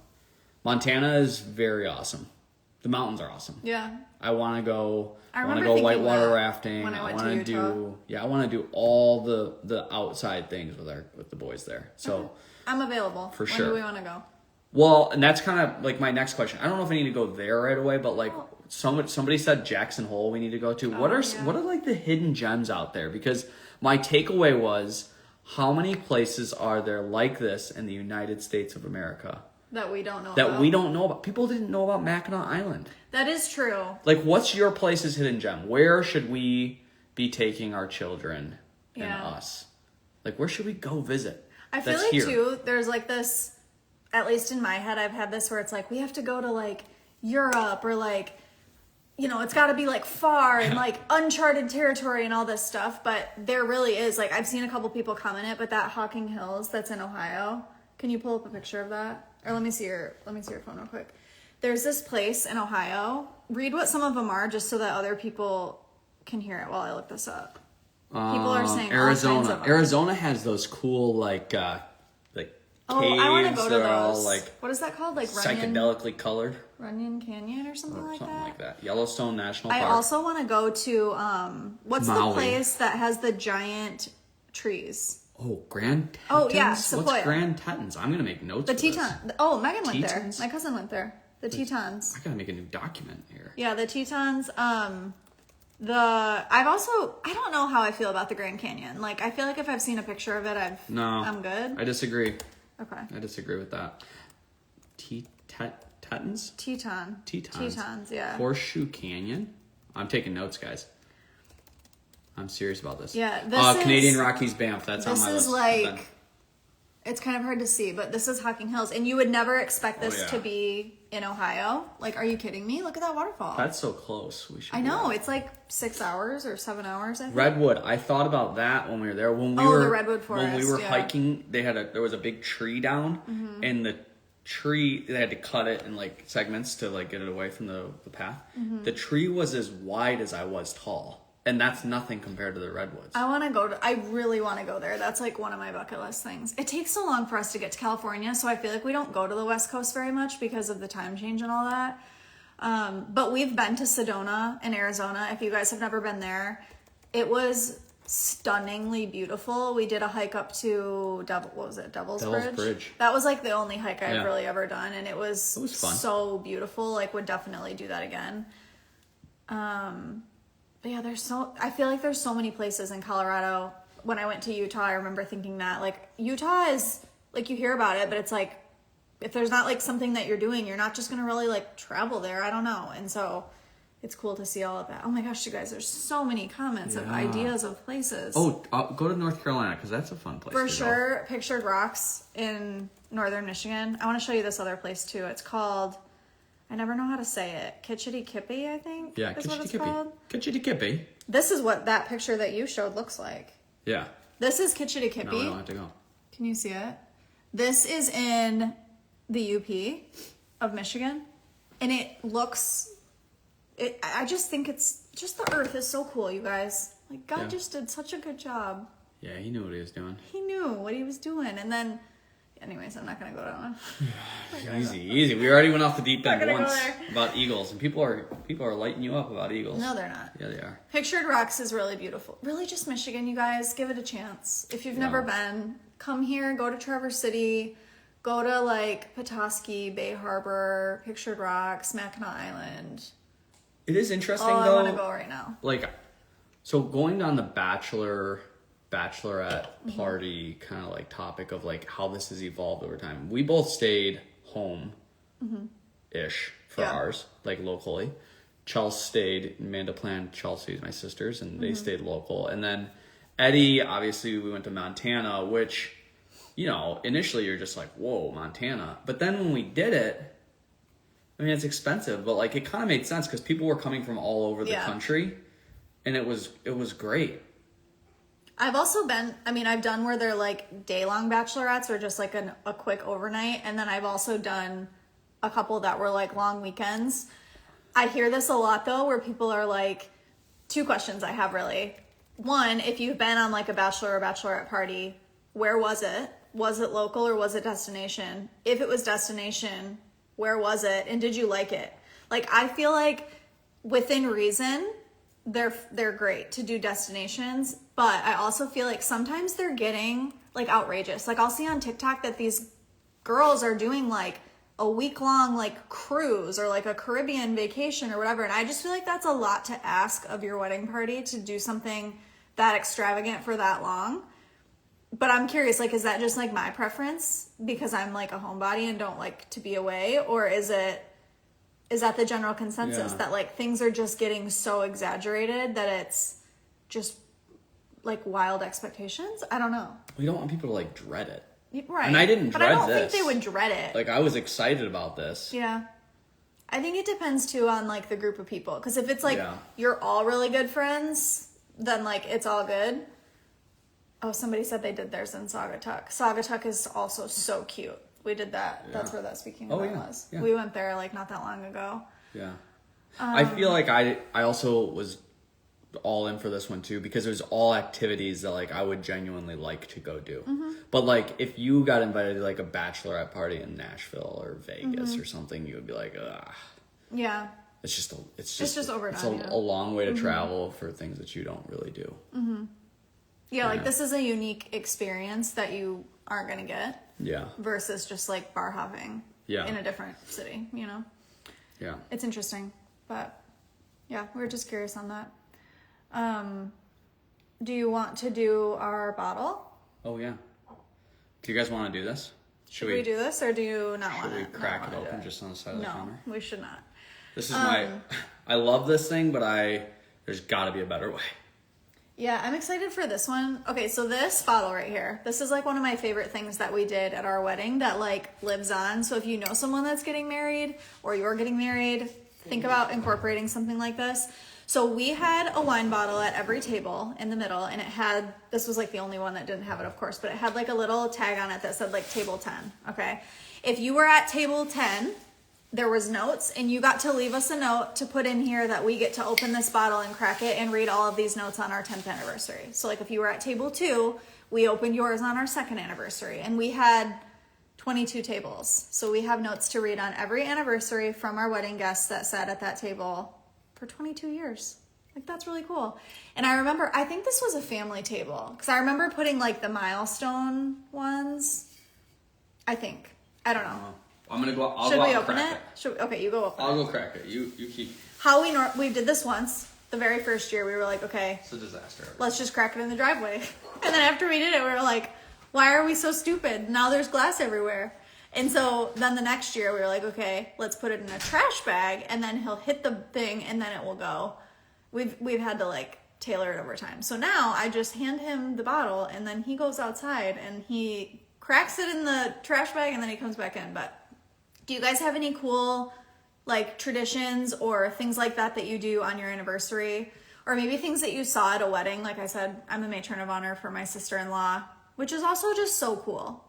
Montana is very awesome. The mountains are awesome. Yeah. I want to go. I want to remember go whitewater rafting. when I went want to do. Yeah, I want to do all the outside things with the boys there. So I'm available. For when sure. do we want to go? Well, and that's kind of like my next question. I don't know if I need to go there right away, but like somebody said Jackson Hole we need to go to. What are like the hidden gems out there? Because my takeaway was, how many places are there like this in the United States of America? That we don't know That we don't know about. People didn't know about Mackinac Island. That is true. Like, what's your place's hidden gem? Where should we be taking our children and us? Like, where should we go visit? I feel like, too, there's like this, at least in my head, I've had this where it's like, we have to go to like Europe or like, you know, it's got to be like far and like uncharted territory and all this stuff. But there really is, like, I've seen a couple people comment it, but that Hocking Hills that's in Ohio, can you pull up a picture of that? Or let me see your phone real quick. There's this place in Ohio. Read what some of them are just so that other people can hear it while I look this up. People are saying Arizona. all kinds of them. Arizona has those cool like caves. I want to go to those. All like what is that called? Like psychedelically colored. Runyon Canyon or something like that? Something like that. Yellowstone National Park. I also want to go to what's Maui. the place that has the giant trees? Oh, Grand Tetons? Oh, yeah, Sequoia. What's Grand Tetons? I'm going to make notes The for this. Teton. Oh, Megan went Tetons? there. My cousin went there. The Tetons. I got to make a new document here. Yeah, the Tetons. I don't know how I feel about the Grand Canyon. Like, I feel like if I've seen a picture of it, I'm good. I disagree. Okay. I disagree with that. Tetons? Tetons, yeah. Horseshoe Canyon? I'm taking notes, guys. I'm serious about this. Yeah, this Canadian Rockies Banff. That's on my list. This is like, it's kind of hard to see, but this is Hocking Hills, and you would never expect this to be in Ohio. Like, are you kidding me? Look at that waterfall. That's so close. I know, it's like 6 hours or 7 hours, I think. Redwood. I thought about that when we were there. The Redwood Forest. When we were hiking, there was a big tree down, and the tree, they had to cut it in like segments to like get it away from the path. The tree was as wide as I was tall. And that's nothing compared to the redwoods. I really want to go there. That's like one of my bucket list things. It takes so long for us to get to California, so I feel like we don't go to the West Coast very much because of the time change and all that. But we've been to Sedona in Arizona. If you guys have never been there, it was stunningly beautiful. We did a hike up to Devil's Bridge? That was like the only hike I've really ever done, and it was fun. So beautiful. Like, would definitely do that again. But yeah, I feel like there's so many places in Colorado. When I went to Utah, I remember thinking that, like, Utah is, like, you hear about it, but it's like, if there's not, like, something that you're doing, you're not just going to really, like, travel there. I don't know. And so it's cool to see all of that. Oh my gosh, you guys, there's so many comments of ideas of places. Oh, go to North Carolina, because that's a fun place for sure. Pictured Rocks in northern Michigan. I want to show you this other place, too. It's called, I never know how to say it, Kitchity Kippy, I think. Yeah, Kitchity Kippy. Kitchity Kippy. This is what that picture that you showed looks like. Yeah. This is Kitchity Kippy. No, I don't have to go. Can you see it? This is in the UP of Michigan. And it looks, I just think it's, just the earth is so cool, you guys. Like, God just did such a good job. Yeah, he knew what he was doing. He knew what he was doing. And then, anyways, I'm not going to go down. Easy. We already went off the deep end once about eagles, and people are lighting you up about eagles. No, they're not. Yeah, they are. Pictured Rocks is really beautiful. Really, just Michigan, you guys. Give it a chance. If you've never been, come here. Go to Traverse City. Go to, like, Petoskey, Bay Harbor, Pictured Rocks, Mackinac Island. It is interesting, though. I want to go right now. Like, so going on the bachelorette party kind of like topic of like how this has evolved over time. We both stayed home ish for ours, like locally. Chelsea stayed, Amanda planned Chelsea's, my sisters, and they stayed local. And then Eddie, obviously we went to Montana, which, you know, initially you're just like, whoa, Montana. But then when we did it, I mean, it's expensive, but like it kind of made sense because people were coming from all over the country, and it was great. I've also been, I mean, I've done where they're like day-long bachelorettes or just like a quick overnight. And then I've also done a couple that were like long weekends. I hear this a lot though, where people are like, two questions I have really. One, if you've been on like a bachelor or bachelorette party, where was it? Was it local or was it destination? If it was destination, where was it? And did you like it? Like, I feel like within reason, they're great to do destinations, but I also feel like sometimes they're getting like outrageous. Like, I'll see on TikTok that these girls are doing like a week-long like cruise or like a Caribbean vacation or whatever, and I just feel like that's a lot to ask of your wedding party to do something that extravagant for that long. But I'm curious, like, is that just like my preference because I'm like a homebody and don't like to be away, or is that the general consensus that like things are just getting so exaggerated that it's just like wild expectations? I don't know. We don't want people to like dread it. Right. And I didn't dread this. But I don't think they would dread it. Like, I was excited about this. Yeah. I think it depends too on like the group of people. Because if it's like you're all really good friends, then like it's all good. Oh, somebody said they did theirs in Saugatuck. Saugatuck is also so cute. We did that. Yeah. That's where that speaking event was. Yeah. We went there like not that long ago. Yeah. I feel like I also was all in for this one too, because it was all activities that like I would genuinely like to go do. But like if you got invited to like a bachelorette party in Nashville or Vegas or something, you would be like, ugh. Yeah. It's just overdone. It's a long way to travel for things that you don't really do. Yeah, like this is a unique experience that you aren't gonna get. Yeah. Versus just like bar hopping. Yeah. In a different city, you know. Yeah. It's interesting, but yeah, we were just curious on that. Do you want to do our bottle? Oh yeah. Do you guys want to do this? Should we do this, or do you not want to? Should we crack it open just on the side of the counter? No, we should not. This is I love this thing, but there's got to be a better way. Yeah, I'm excited for this one. Okay, so this bottle right here, this is like one of my favorite things that we did at our wedding that like lives on. So if you know someone that's getting married or you're getting married, think about incorporating something like this. So we had a wine bottle at every table in the middle, and this was like the only one that didn't have it, of course, but it had like a little tag on it that said like table 10, okay? If you were at table 10, there was notes, and you got to leave us a note to put in here that we get to open this bottle and crack it and read all of these notes on our 10th anniversary. So like if you were at table 2, we opened yours on our 2nd anniversary, and we had 22 tables. So we have notes to read on every anniversary from our wedding guests that sat at that table for 22 years. Like, that's really cool. And I remember, I think this was a family table, because I remember putting like the milestone ones. I think. I don't know. I'm gonna go. I'll Should go we out open and it? crack Okay, you go open it. I'll go crack it. You keep. How we did this once. The very first year, we were like, okay, It's a disaster. let's just crack it in the driveway. And then after we did it, we were like, why are we so stupid? Now there's glass everywhere. And so then the next year, we were like, okay, let's put it in a trash bag, and then he'll hit the thing, and then it will go. We've had to like tailor it over time. So now I just hand him the bottle, and then he goes outside and he cracks it in the trash bag, and then he comes back in. But do you guys have any cool like traditions or things like that you do on your anniversary, or maybe things that you saw at a wedding? Like I said, I'm a matron of honor for my sister-in-law, which is also just so cool.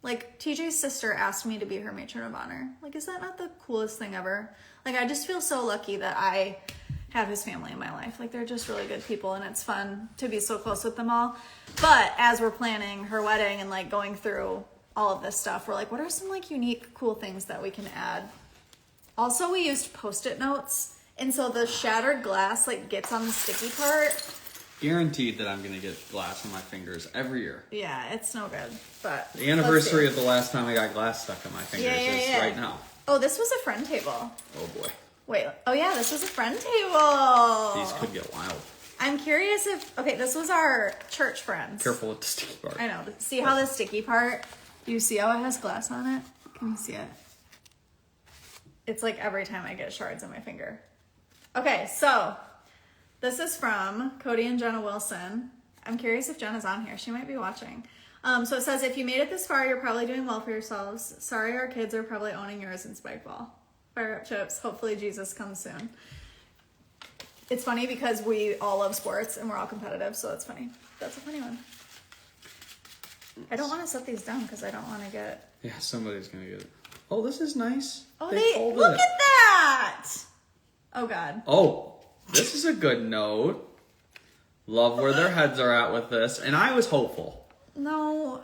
Like, TJ's sister asked me to be her matron of honor. Like, is that not the coolest thing ever? Like, I just feel so lucky that I have his family in my life. Like, they're just really good people, and it's fun to be so close with them all. But as we're planning her wedding and like going through all of this stuff, we're like, what are some like unique, cool things that we can add? Also, we used Post-it notes, and so the shattered glass like gets on the sticky part. Guaranteed that I'm gonna get glass on my fingers every year. Yeah, it's no good. But The anniversary of the last time I got glass stuck on my fingers is right now. Oh, this was a friend table. Oh boy. Wait. Oh yeah, this was a friend table. These could get wild. I'm curious if this was our church friends. Careful with the sticky part. I know. See how the sticky part? Do you see how it has glass on it? Can you see it? It's like every time I get shards on my finger. Okay, so this is from Cody and Jenna Wilson. I'm curious if Jenna's on here. She might be watching. So it says, if you made it this far, you're probably doing well for yourselves. Sorry, our kids are probably owning yours in Spikeball. Fire up chips. Hopefully Jesus comes soon. It's funny because we all love sports and we're all competitive, so it's funny. That's a funny one. I don't want to set these down because I don't want to get... Yeah, somebody's gonna get it. Oh, this is nice. Oh, folded look it. at that! Oh, God. Oh, this is a good note. Love where their heads are at with this, and I was hopeful. No,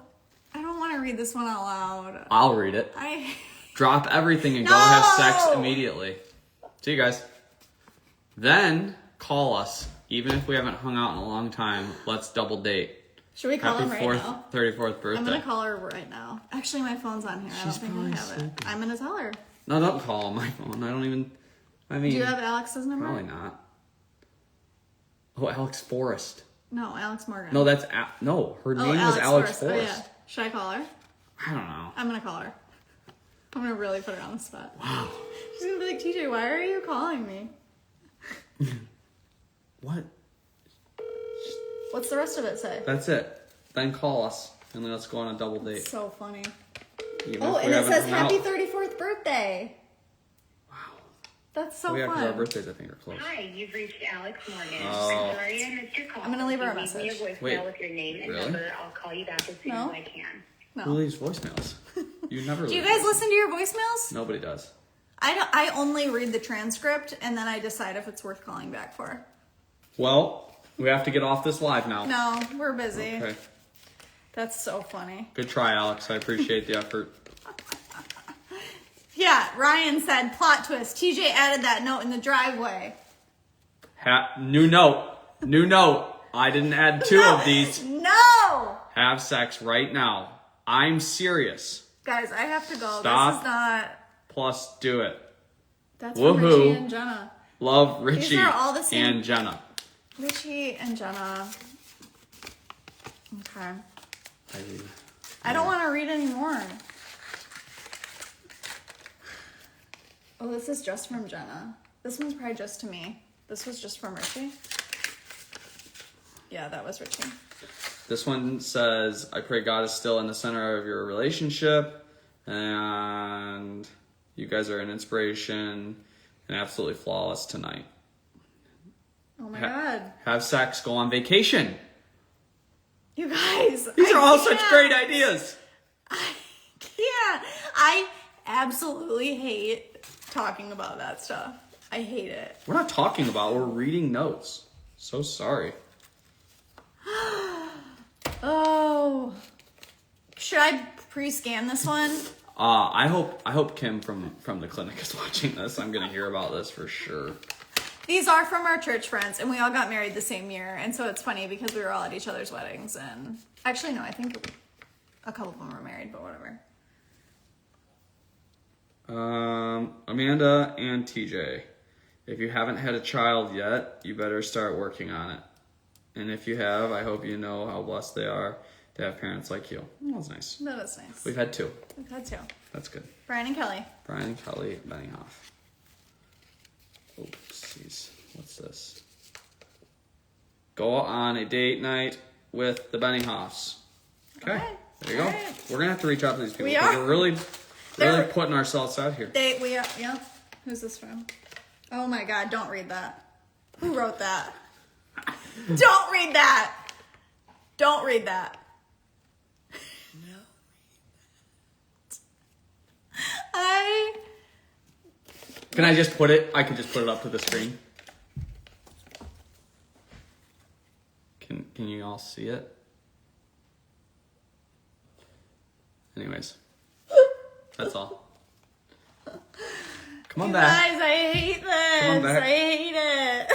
I don't want to read this one out loud. I'll read it. Drop everything and go have sex immediately. See you guys. Then call us, even if we haven't hung out in a long time. Let's double date. Should we call him right now? 34th birthday. I'm gonna call her right now. Actually, my phone's on here. I don't think I have it. I'm gonna tell her. No, don't call on my phone. I don't even. I mean. Do you have Alex's number? Probably not. Oh, Alex Forrest. No, Alex Morgan. No, that's no. Her name was Alex Forrest. Oh, yeah. Should I call her? I don't know. I'm gonna call her. I'm gonna really put her on the spot. Wow. She's gonna be like, TJ, why are you calling me? What? What's the rest of it say? That's it. Then call us and then let's go on a double date. It's so funny. Even Oh, if we and it haven't says hung happy out. 34th birthday. Wow. That's so Yeah, because fun. our birthdays I think are close. Hi, you've reached Alex Morgan. Oh. I'm sorry I missed your call. I'm gonna leave her a If you leave message. me a voicemail Wait, with your name and really? number. I'll call you back as soon No. as I can. No. Who leaves voicemails? You never. Do you leave guys voicemails. listen to your voicemails? Nobody does. I only read the transcript and then I decide if it's worth calling back for. Well, we have to get off this live now. No, we're busy. Okay. That's so funny. Good try, Alex. I appreciate the effort. Yeah, Ryan said, plot twist. TJ added that note in the driveway. New note. New note. I didn't add two of these. No! Have sex right now. I'm serious. Guys, I have to go. Stop. This is not... Plus, do it. That's from Woohoo. Richie and Jenna. Love Richie These are all the same. and Jenna. Richie and Jenna. Okay. I don't want to read anymore. Oh, this is just from Jenna. This one's probably just to me. This was just from Richie. Yeah, that was Richie. This one says, I pray God is still in the center of your relationship and you guys are an inspiration and absolutely flawless tonight. Oh my God. Have sex, go on vacation. You guys. These are all such can't. great ideas. I can't. I absolutely hate talking about that stuff. I hate it. We're not talking about, we're reading notes. So sorry. Oh. Should I pre-scan this one. I hope Kim from the clinic is watching this. I'm gonna hear about this for sure. These are from our church friends, and we all got married the same year, and so it's funny because we were all at each other's weddings, and actually, no, I think a couple of them were married, but whatever. Amanda and TJ, if you haven't had a child yet, you better start working on it. And if you have, I hope you know how blessed they are to have parents like you. That's nice. That was nice. We've had 2. We've had 2. That's good. Brian and Kelly. Brian and Kelly Benioff. Oopsies. What's this? Go on a date night with the Benioffs. Okay. There you go. Right. We're going to have to reach out to these people. We because are. We're really putting ourselves out here. We are, yep. Who's this from? Oh my God, don't read that. Who wrote that? Don't read that. Don't read that. No. Can I just put it? I could just put it up to the screen. Can you all see it? Anyways, that's all. Come on back. Guys, I hate Come on this. back. I hate it.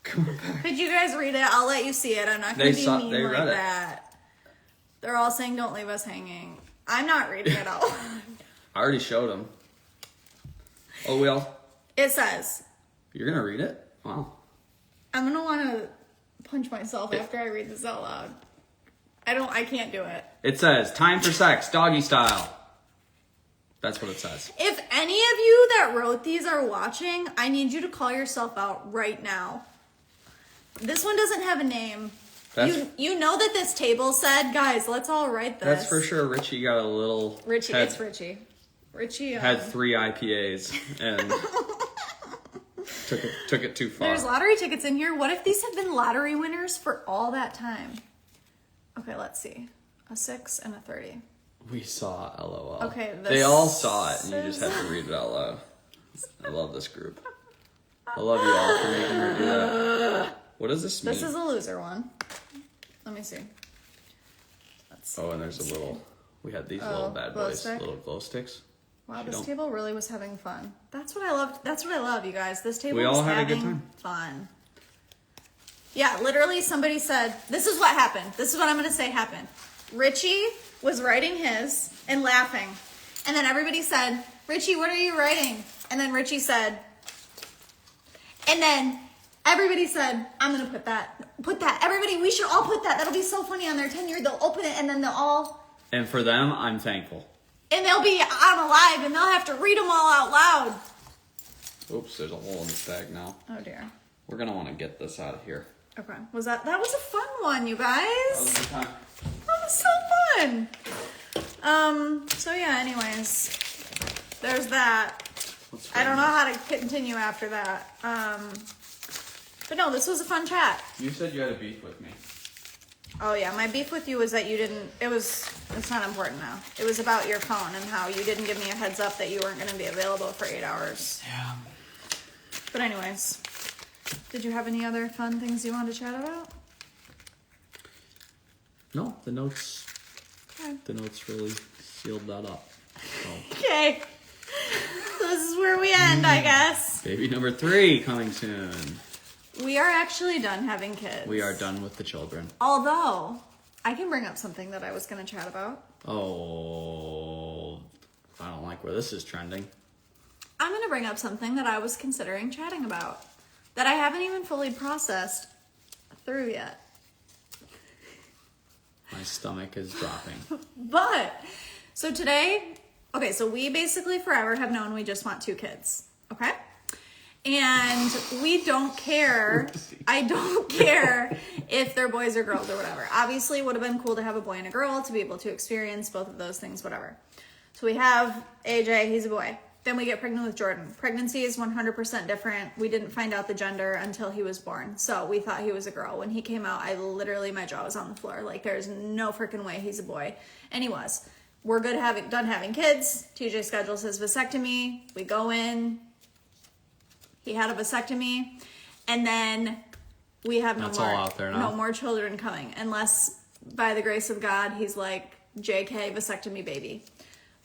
Come on back. Could you guys read it? I'll let you see it. I'm not going to be mean they like read it. that. They're all saying don't leave us hanging. I'm not reading it all. I already showed them. Oh, well. It says, You're gonna read it? Wow. I'm going to want to punch myself after I read this out loud. I can't do it. It says, time for sex, doggy style. That's what it says. If any of you that wrote these are watching, I need you to call yourself out right now. This one doesn't have a name. You know that this table said, guys, let's all write this. That's for sure. Richie got a little... Richie, it's Richie. Richie had 3 IPAs and took it too far. There's lottery tickets in here. What if these have been lottery winners for all that time? Okay, let's see. A 6 and a 30. We saw LOL. Okay, they all saw it, and you just had to read it out loud. I love this group. I love you all for making her do that. What does this mean? This is a loser one. Let me see. Let's see. Oh, and there's a little... We had these little bad glow boys, stick? little glow sticks. Wow, this table really was having fun. That's what I loved. That's what I love, you guys. This table We was all had a good having time. fun. Yeah, literally somebody said, this is what happened. This is what I'm going to say happened. Richie was writing his and laughing. And then everybody said, Richie, what are you writing? And then Richie said, and then everybody said, I'm going to put that. Everybody, we should all put that. That'll be so funny on their 10-year. They'll open it and then they'll all... And for them, I'm thankful. And they'll be on a live and they'll have to read them all out loud. Oops, there's a hole in this bag now. Oh dear. We're going to want to get this out of here. Okay. That was a fun one, you guys. That was a good time. That was so fun. So yeah, anyways, there's that. I don't know how to continue after that. But no, this was a fun chat. You said you had a beef with me. Oh yeah, my beef with you was that you didn't, it's not important now. It was about your phone and how you didn't give me a heads up that you weren't going to be available for 8 hours. Yeah. But anyways, did you have any other fun things you wanted to chat about? No, the notes Okay. really sealed that up. So. Okay. This is where we end, I guess. Baby number 3 coming soon. We are actually done having kids. We are done with the children. Although, I can bring up something that I was going to chat about. Oh, I don't like where this is trending. I'm going to bring up something that I was considering chatting about that I haven't even fully processed through yet. My stomach is dropping. But, so today, okay, so we basically forever have known we just want 2 kids, okay? And we don't care. I don't care if they're boys or girls or whatever. Obviously, it would have been cool to have a boy and a girl to be able to experience both of those things, whatever. So we have AJ, he's a boy. Then we get pregnant with Jordan. Pregnancy is 100% different. We didn't find out the gender until he was born. So we thought he was a girl. When he came out, my jaw was on the floor. Like, there's no freaking way he's a boy. And he was. We're done having kids. TJ schedules his vasectomy. We go in. He had a vasectomy, and then we have That's all out there now. no more children coming, unless by the grace of God, he's like, JK vasectomy baby.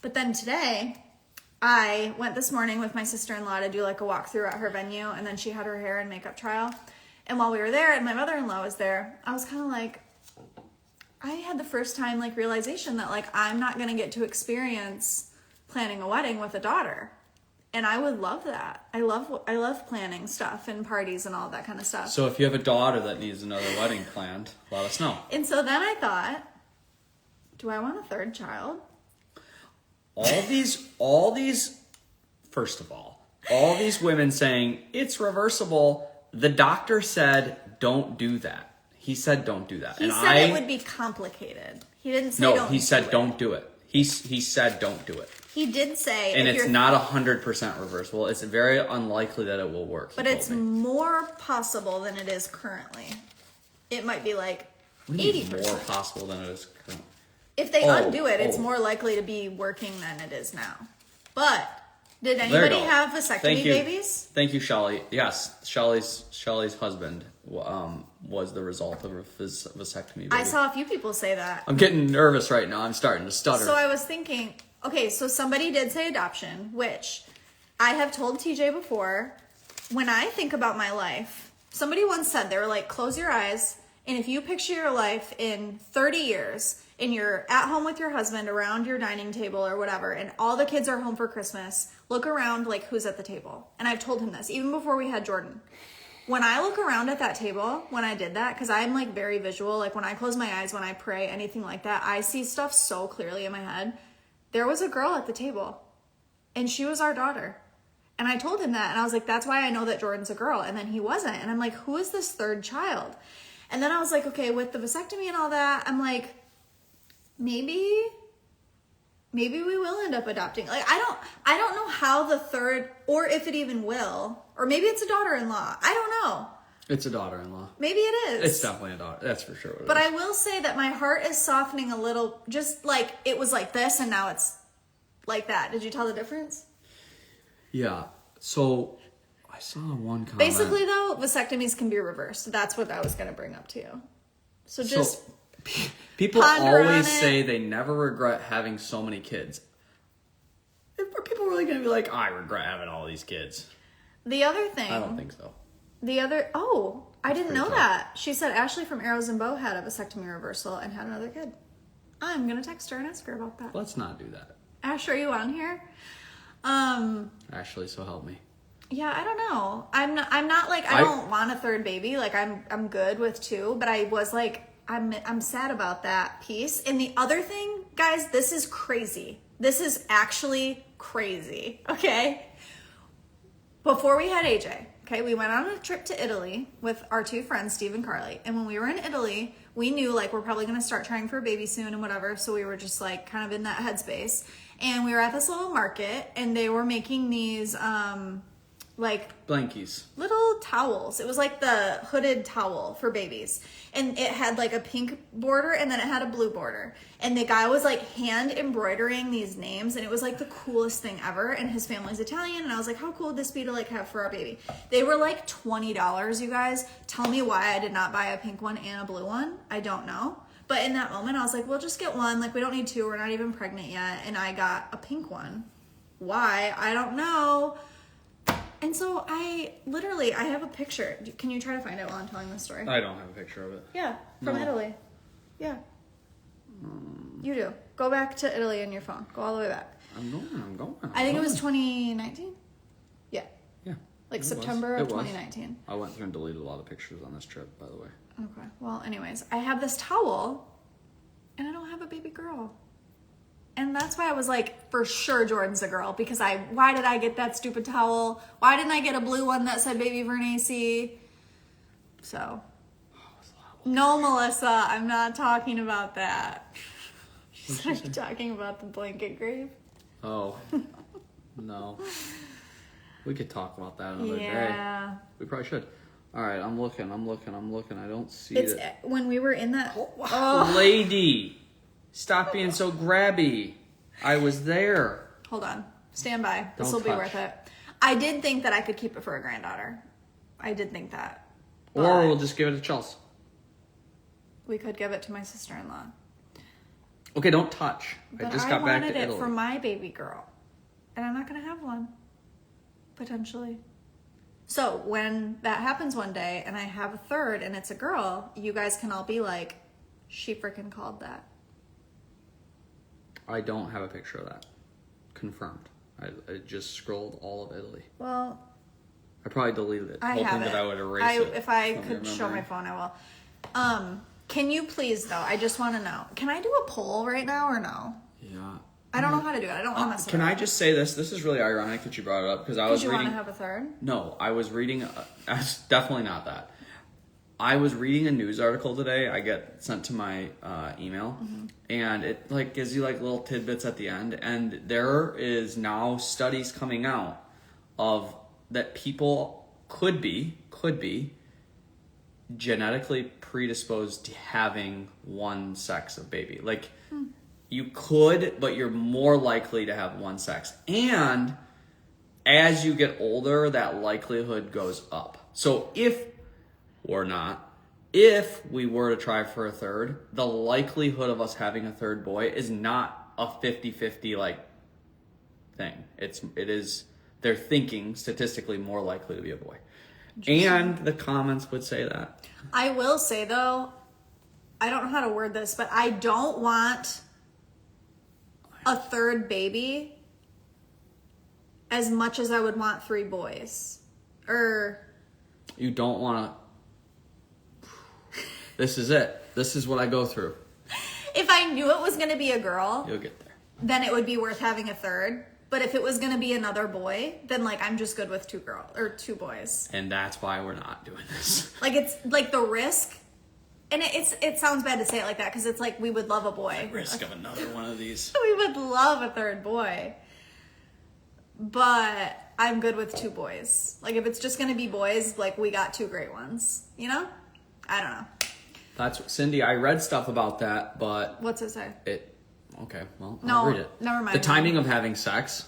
But then today, I went this morning with my sister-in-law to do like a walkthrough at her venue, and then she had her hair and makeup trial. And while we were there and my mother-in-law was there, I was kind of like, I had the first time like realization that like I'm not going to get to experience planning a wedding with a daughter. And I would love that. I love planning stuff and parties and all that kind of stuff. So if you have a daughter that needs another wedding planned, let us know. And so then I thought, do I want a third child? All these, first of all these women saying it's reversible. The doctor said, don't do that. He said, don't do that. He said it would be complicated. He didn't say no, he said, don't do it. He said, don't do it. He did say, and it's not 100% reversible. It's very unlikely that it will work. But it's more possible than it is currently. It might be like 80%. More possible than it is currently. If they undo it, it's more likely to be working than it is now. But did anybody have vasectomy babies? Thank you, Shelly. Yes, Shelly's husband was the result of a vasectomy baby. I saw a few people say that. I'm getting nervous right now. I'm starting to stutter. So I was thinking, okay, so somebody did say adoption, which I have told TJ before. When I think about my life, somebody once said, they were like, close your eyes, and if you picture your life in 30 years, and you're at home with your husband around your dining table or whatever, and all the kids are home for Christmas, look around like who's at the table. And I've told him this, even before we had Jordan. When I look around at that table, when I did that, because I'm like very visual, like when I close my eyes, when I pray, anything like that, I see stuff so clearly in my head. There was a girl at the table, and she was our daughter. And I told him that, and I was like, that's why I know that Jordan's a girl. And then he wasn't. And I'm like, who is this third child? And then I was like, okay, with the vasectomy and all that, I'm like, maybe we will end up adopting. Like, I don't know how the third, or if it even will, or maybe it's a daughter-in-law. I don't know. It's a daughter-in-law. Maybe it is. It's definitely a daughter. That's for sure what it But is. I will say that my heart is softening a little, just like it was like this and now it's like that. Did you tell the difference? Yeah. So I saw one comment. Basically, though, vasectomies can be reversed. That's what I was going to bring up to you. So just people ponder on always it. say they never regret having so many kids. Are people really going to be like, I regret having all these kids? The other thing. I don't think so. I didn't know tough. that. She said Ashley from Arrows and Bow had a vasectomy reversal and had another kid. I'm going to text her and ask her about that. Let's not do that. Ash, are you on here? Ashley, so help me. Yeah, I don't know. I'm not like I don't want a third baby. Like I'm good with two, but I was like I'm sad about that piece. And the other thing, guys, this is crazy. This is actually crazy. Okay? Before we had AJ, okay, we went on a trip to Italy with our two friends, Steve and Carly. And when we were in Italy, we knew like we're probably going to start trying for a baby soon and whatever. So we were just like kind of in that headspace. And we were at this little market and they were making these like Blankies. little towels. It was like the hooded towel for babies. And it had like a pink border and then it had a blue border. And the guy was like hand embroidering these names and it was like the coolest thing ever. And his family's Italian and I was like, how cool would this be to like have for our baby? They were like $20, you guys. Tell me why I did not buy a pink one and a blue one. I don't know. But in that moment I was like, we'll just get one. Like we don't need two. We're not even pregnant yet. And I got a pink one. Why? I don't know. And so I have a picture. Can you try to find it while I'm telling this story? I don't have a picture of it. Yeah, from Italy. Yeah. You do. Go back to Italy in your phone. Go all the way back. I'm going. I think it was 2019. Yeah. Yeah. Like it September was. of It was. 2019. I went through and deleted a lot of pictures on this trip, by the way. Okay. Well, anyways, I have this towel and I don't have a baby girl. And that's why I was like, for sure Jordan's a girl. Because why did I get that stupid towel? Why didn't I get a blue one that said Baby Vernacy? So. No, Melissa, I'm not talking about that. She's like talking about the blanket grave. Oh. No. We could talk about that another day. Yeah. We probably should. All right, I'm looking. I don't see It's it. when we were in that. Lady, stop being so grabby. I was there. Hold on. Stand by. This will Don't be touch. worth it. I did think that I could keep it for a granddaughter. I did think that. Or But we'll just give it to Chelsea. we could give it to my sister-in-law. Okay, don't touch. But I just got back to wanted it Italy. for my baby girl. And I'm not going to have one. Potentially. So when that happens one day and I have a third and it's a girl, you guys can all be like, she freaking called that. I don't have a picture of that. Confirmed. I just scrolled all of Italy. Well, I probably deleted it, I hoping have it. that I would erase it. If I from could your show my memory. phone, I will. Can you please, though? I just want to know. Can I do a poll right now or no? Yeah. I don't know how to do it. I don't want to mess it Can up. I just say this? This is really ironic that you brought it up because I was you want reading. to have a third? No, I was reading. It's definitely not that. I was reading a news article today. I get sent to my email, and it like gives you like little tidbits at the end. And there is now studies coming out of that people could be genetically predisposed to having one sex of baby. Like you could, but you're more likely to have one sex. And as you get older, that likelihood goes up. So if we were to try for a third, the likelihood of us having a third boy is not a 50-50 like thing. It is they're thinking statistically more likely to be a boy. And the comments would say that. I will say, though, I don't know how to word this, but I don't want a third baby as much as I would want 3 boys. You don't want to. This is it. This is what I go through. If I knew it was going to be a girl, You'll get there. then it would be worth having a third. But if it was going to be another boy, then like I'm just good with 2 boys. And that's why we're not doing this. Like it's like the risk, and it sounds bad to say it like that because it's like we would love a boy. Risk of another one of these. We would love a third boy. But I'm good with 2 boys. Like if it's just going to be boys, like we got 2 great ones, you know? I don't know. That's Cindy. I read stuff about that, but What's it say? Okay, well, No, I'll read it. never mind. The timing of having sex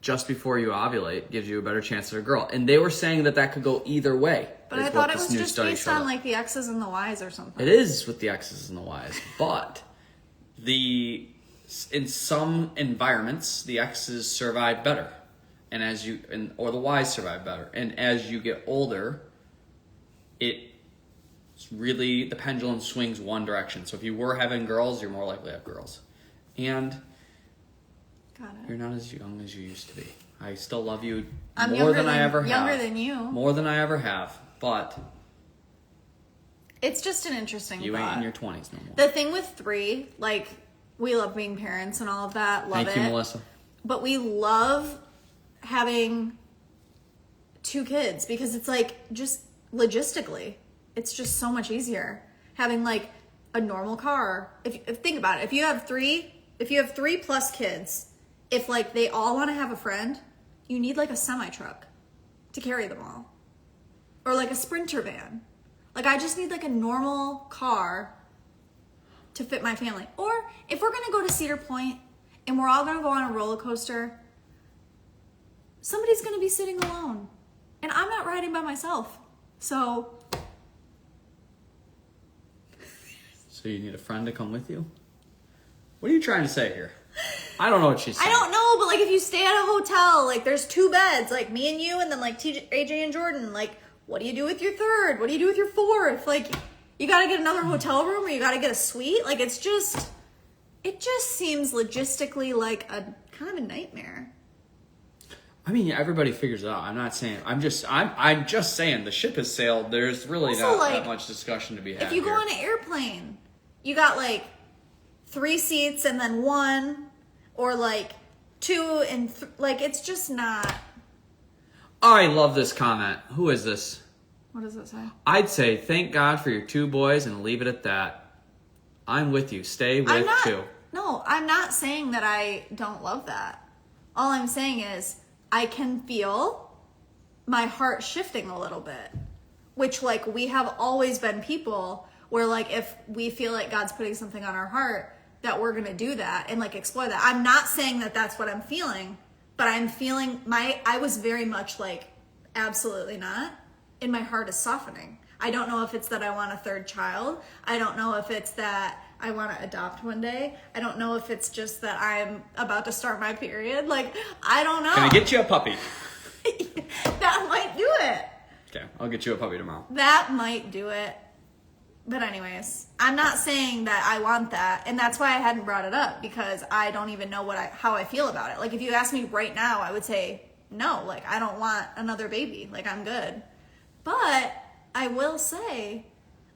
just before you ovulate gives you a better chance at a girl. And they were saying that could go either way. But is I thought what it this was new just study based showed on up. like the X's and the Y's or something. It is with the X's and the Y's, but in some environments the X's survive better, and or the Y's survive better. And as you get older, it's really the pendulum swings one direction. So if you were having girls, you're more likely to have girls, and Got it. you're not as young as you used to be. I still love you I'm more younger than I ever have. Younger than you. More than I ever have, but It's just an interesting you thought. ain't in your 20s no more. The thing with 3, like we love being parents and all of that. Love Thank it. you, Melissa. But we love having 2 kids because it's like just logistically, it's just so much easier having like a normal car. If think about it, if you have 3 plus kids, if like they all want to have a friend, you need like a semi truck to carry them all, or like a Sprinter van. Like I just need like a normal car to fit my family. Or if we're gonna go to Cedar Point and we're all gonna go on a roller coaster, somebody's gonna be sitting alone, and I'm not riding by myself. So you need a friend to come with you? What are you trying to say here? I don't know what she's saying. I don't know, but like if you stay at a hotel, like there's 2 beds, like me and you, and then like AJ and Jordan, like what do you do with your third? What do you do with your fourth? Like you gotta get another hotel room or you gotta get a suite. Like it just seems logistically like a kind of a nightmare. I mean, everybody figures it out. I'm just saying the ship has sailed. There's really Also, not like, that much discussion to be had. If you go here. on an airplane, you got like 3 seats and then 1, or like 2 and like it's just not. I love this comment. Who is this? What does it say? I'd say thank God for your 2 boys and leave it at that. I'm with you. Stay with 2. No, I'm not saying that I don't love that. All I'm saying is I can feel my heart shifting a little bit, which like we have always been people where like if we feel like God's putting something on our heart, that we're gonna do that and like explore that. I'm not saying that that's what I'm feeling, but I'm feeling I was very much like absolutely not, and my heart is softening. I don't know if it's that I want a third child. I don't know if it's that I want to adopt one day. I don't know if it's just that I'm about to start my period. Like, I don't know. Can I get you a puppy? That might do it. Okay, I'll get you a puppy tomorrow. That might do it. But anyways, I'm not saying that I want that, and that's why I hadn't brought it up, because I don't even know how I feel about it. Like, if you ask me right now, I would say no. Like, I don't want another baby. Like, I'm good. But I will say,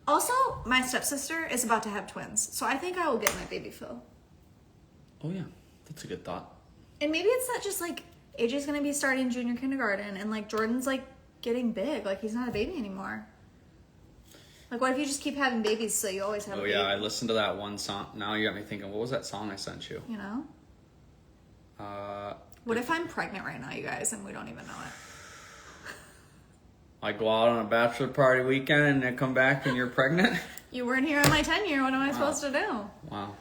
also, my stepsister is about to have twins, so I think I will get my baby Phil. Oh yeah, that's a good thought. And maybe it's not just like AJ's gonna be starting junior kindergarten, and like Jordan's like getting big. Like, he's not a baby anymore. Like, what if you just keep having babies so you always have a baby? Oh yeah, I listened to that one song. Now you got me thinking, what was that song I sent you? You know? What if I'm pregnant right now, you guys, and we don't even know it? I go out on a bachelor party weekend and then come back and you're pregnant? You weren't here on my tenure. What am I supposed to do? Wow.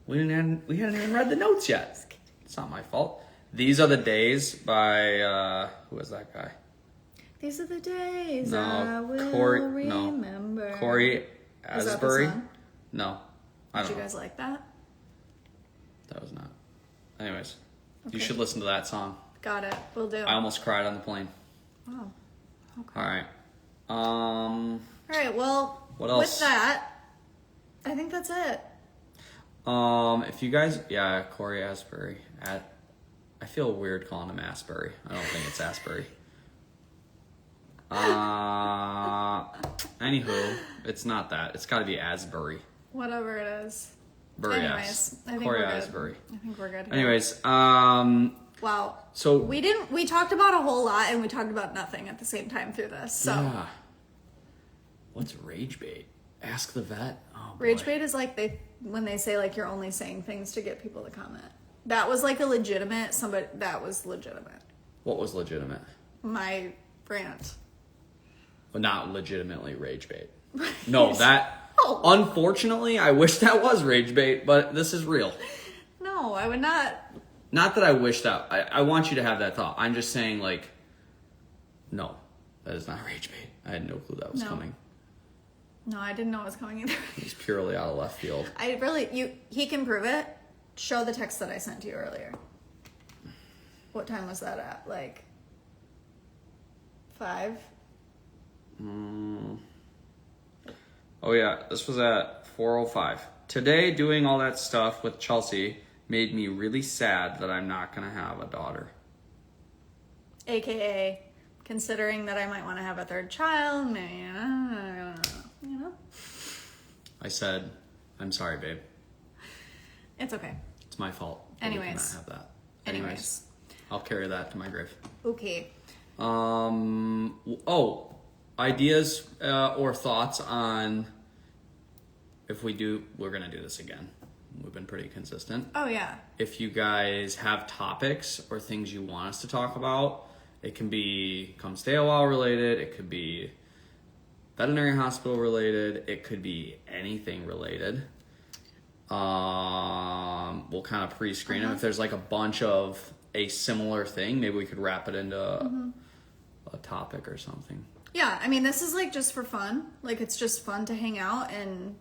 We hadn't even read the notes yet. It's not my fault. These Are the Days by, who was that guy? These are the days No, I will remember. Corey Is that the Asbury? song? No. I Did don't you know. guys like that? That was not. Anyways, Okay. you should listen to that song. Got it. Will do. I almost cried on the plane. Oh. Okay. All right. All right. Well, What else? with that, I think that's it. If you guys, yeah, Corey Asbury. I feel weird calling him Asbury. I don't think it's Asbury. Anywho, it's not that. It's got to be Asbury. Whatever it is. Bury Anyways, As. I think Corey we're good. Asbury. I think we're good. Here. Anyways, Wow. so We talked about a whole lot, and we talked about nothing at the same time through this. So yeah. What's rage bait? Ask the vet. Oh, boy. rage bait is like when they say like you're only saying things to get people to comment. That was like a legitimate somebody. That was legitimate. What was legitimate? My rant. Well, not legitimately rage bait. No, that. Oh. Unfortunately, I wish that was rage bait, but this is real. No, I would not. Not that I wish that. I want you to have that thought. I'm just saying, like, no, that is not rage bait. I had no clue that was No. coming. No, I didn't know it was coming either. It's purely out of left field. He can prove it. Show the text that I sent to you earlier. What time was that at? Like 5? Oh yeah, this was at 4:05. Today, doing all that stuff with Chelsea made me really sad that I'm not gonna have a daughter. AKA, considering that I might want to have a third child, maybe, you know? I said, I'm sorry, babe. It's okay. It's my fault. But we Anyways. cannot have that. Anyways. I'll carry that to my grave. Okay. Ideas or thoughts on if we're gonna do this again. We've been pretty consistent. Oh, yeah. If you guys have topics or things you want us to talk about, it can be come stay a while related, it could be veterinary hospital related, it could be anything related. We'll kind of pre-screen them. If there's like a bunch of a similar thing, maybe we could wrap it into a topic or something. Yeah, I mean, this is like just for fun. Like, it's just fun to hang out and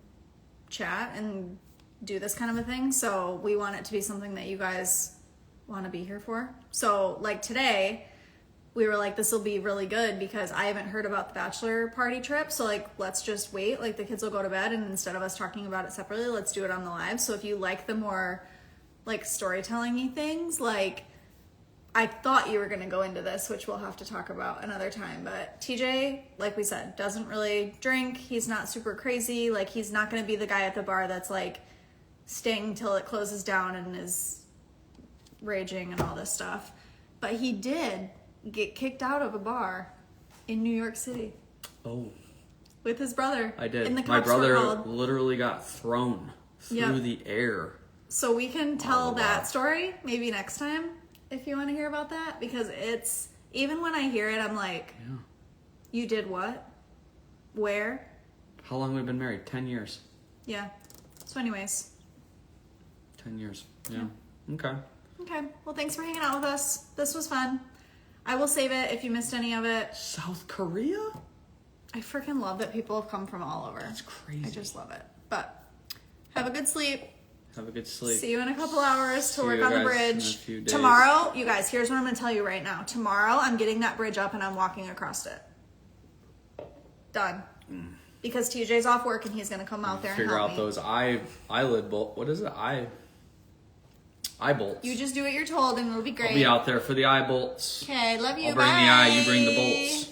chat and do this kind of a thing. So we want it to be something that you guys want to be here for. So like today, we were like, this will be really good because I haven't heard about the bachelor party trip. So like, let's just wait. Like, the kids will go to bed, and instead of us talking about it separately, let's do it on the live. So if you like the more like storytelling-y things, like I thought you were going to go into this, which we'll have to talk about another time. But TJ, like we said, doesn't really drink. He's not super crazy. Like, he's not going to be the guy at the bar that's like staying till it closes down and is raging and all this stuff. But he did get kicked out of a bar in New York City Oh, with his brother. I did. And the My cops were brother called. literally got thrown through Yep. the air. So we can tell Oh, that wow. story maybe next time if you want to hear about that, because it's, even when I hear it, I'm like, Yeah. you did what? Where? How long have we been married? 10 years. Yeah. So anyways. 10 years. Yeah. Okay. Okay. Well, thanks for hanging out with us. This was fun. I will save it if you missed any of it. South Korea? I freaking love that people have come from all over. It's crazy. I just love it. But have a good sleep. Have a good sleep. See you in a couple hours to See work you on the guys in a bridge. few days. Tomorrow, you guys, here's what I'm going to tell you right now. Tomorrow, I'm getting that bridge up and I'm walking across it. Done. Because TJ's off work and he's going to come out there and Figure help out me. those eyelid bolt. What is it? Eye bolts. You just do what you're told and it'll be great. I'll be out there for the eye bolts. Okay, love you. I'll bring Bye. the eye. You bring the bolts.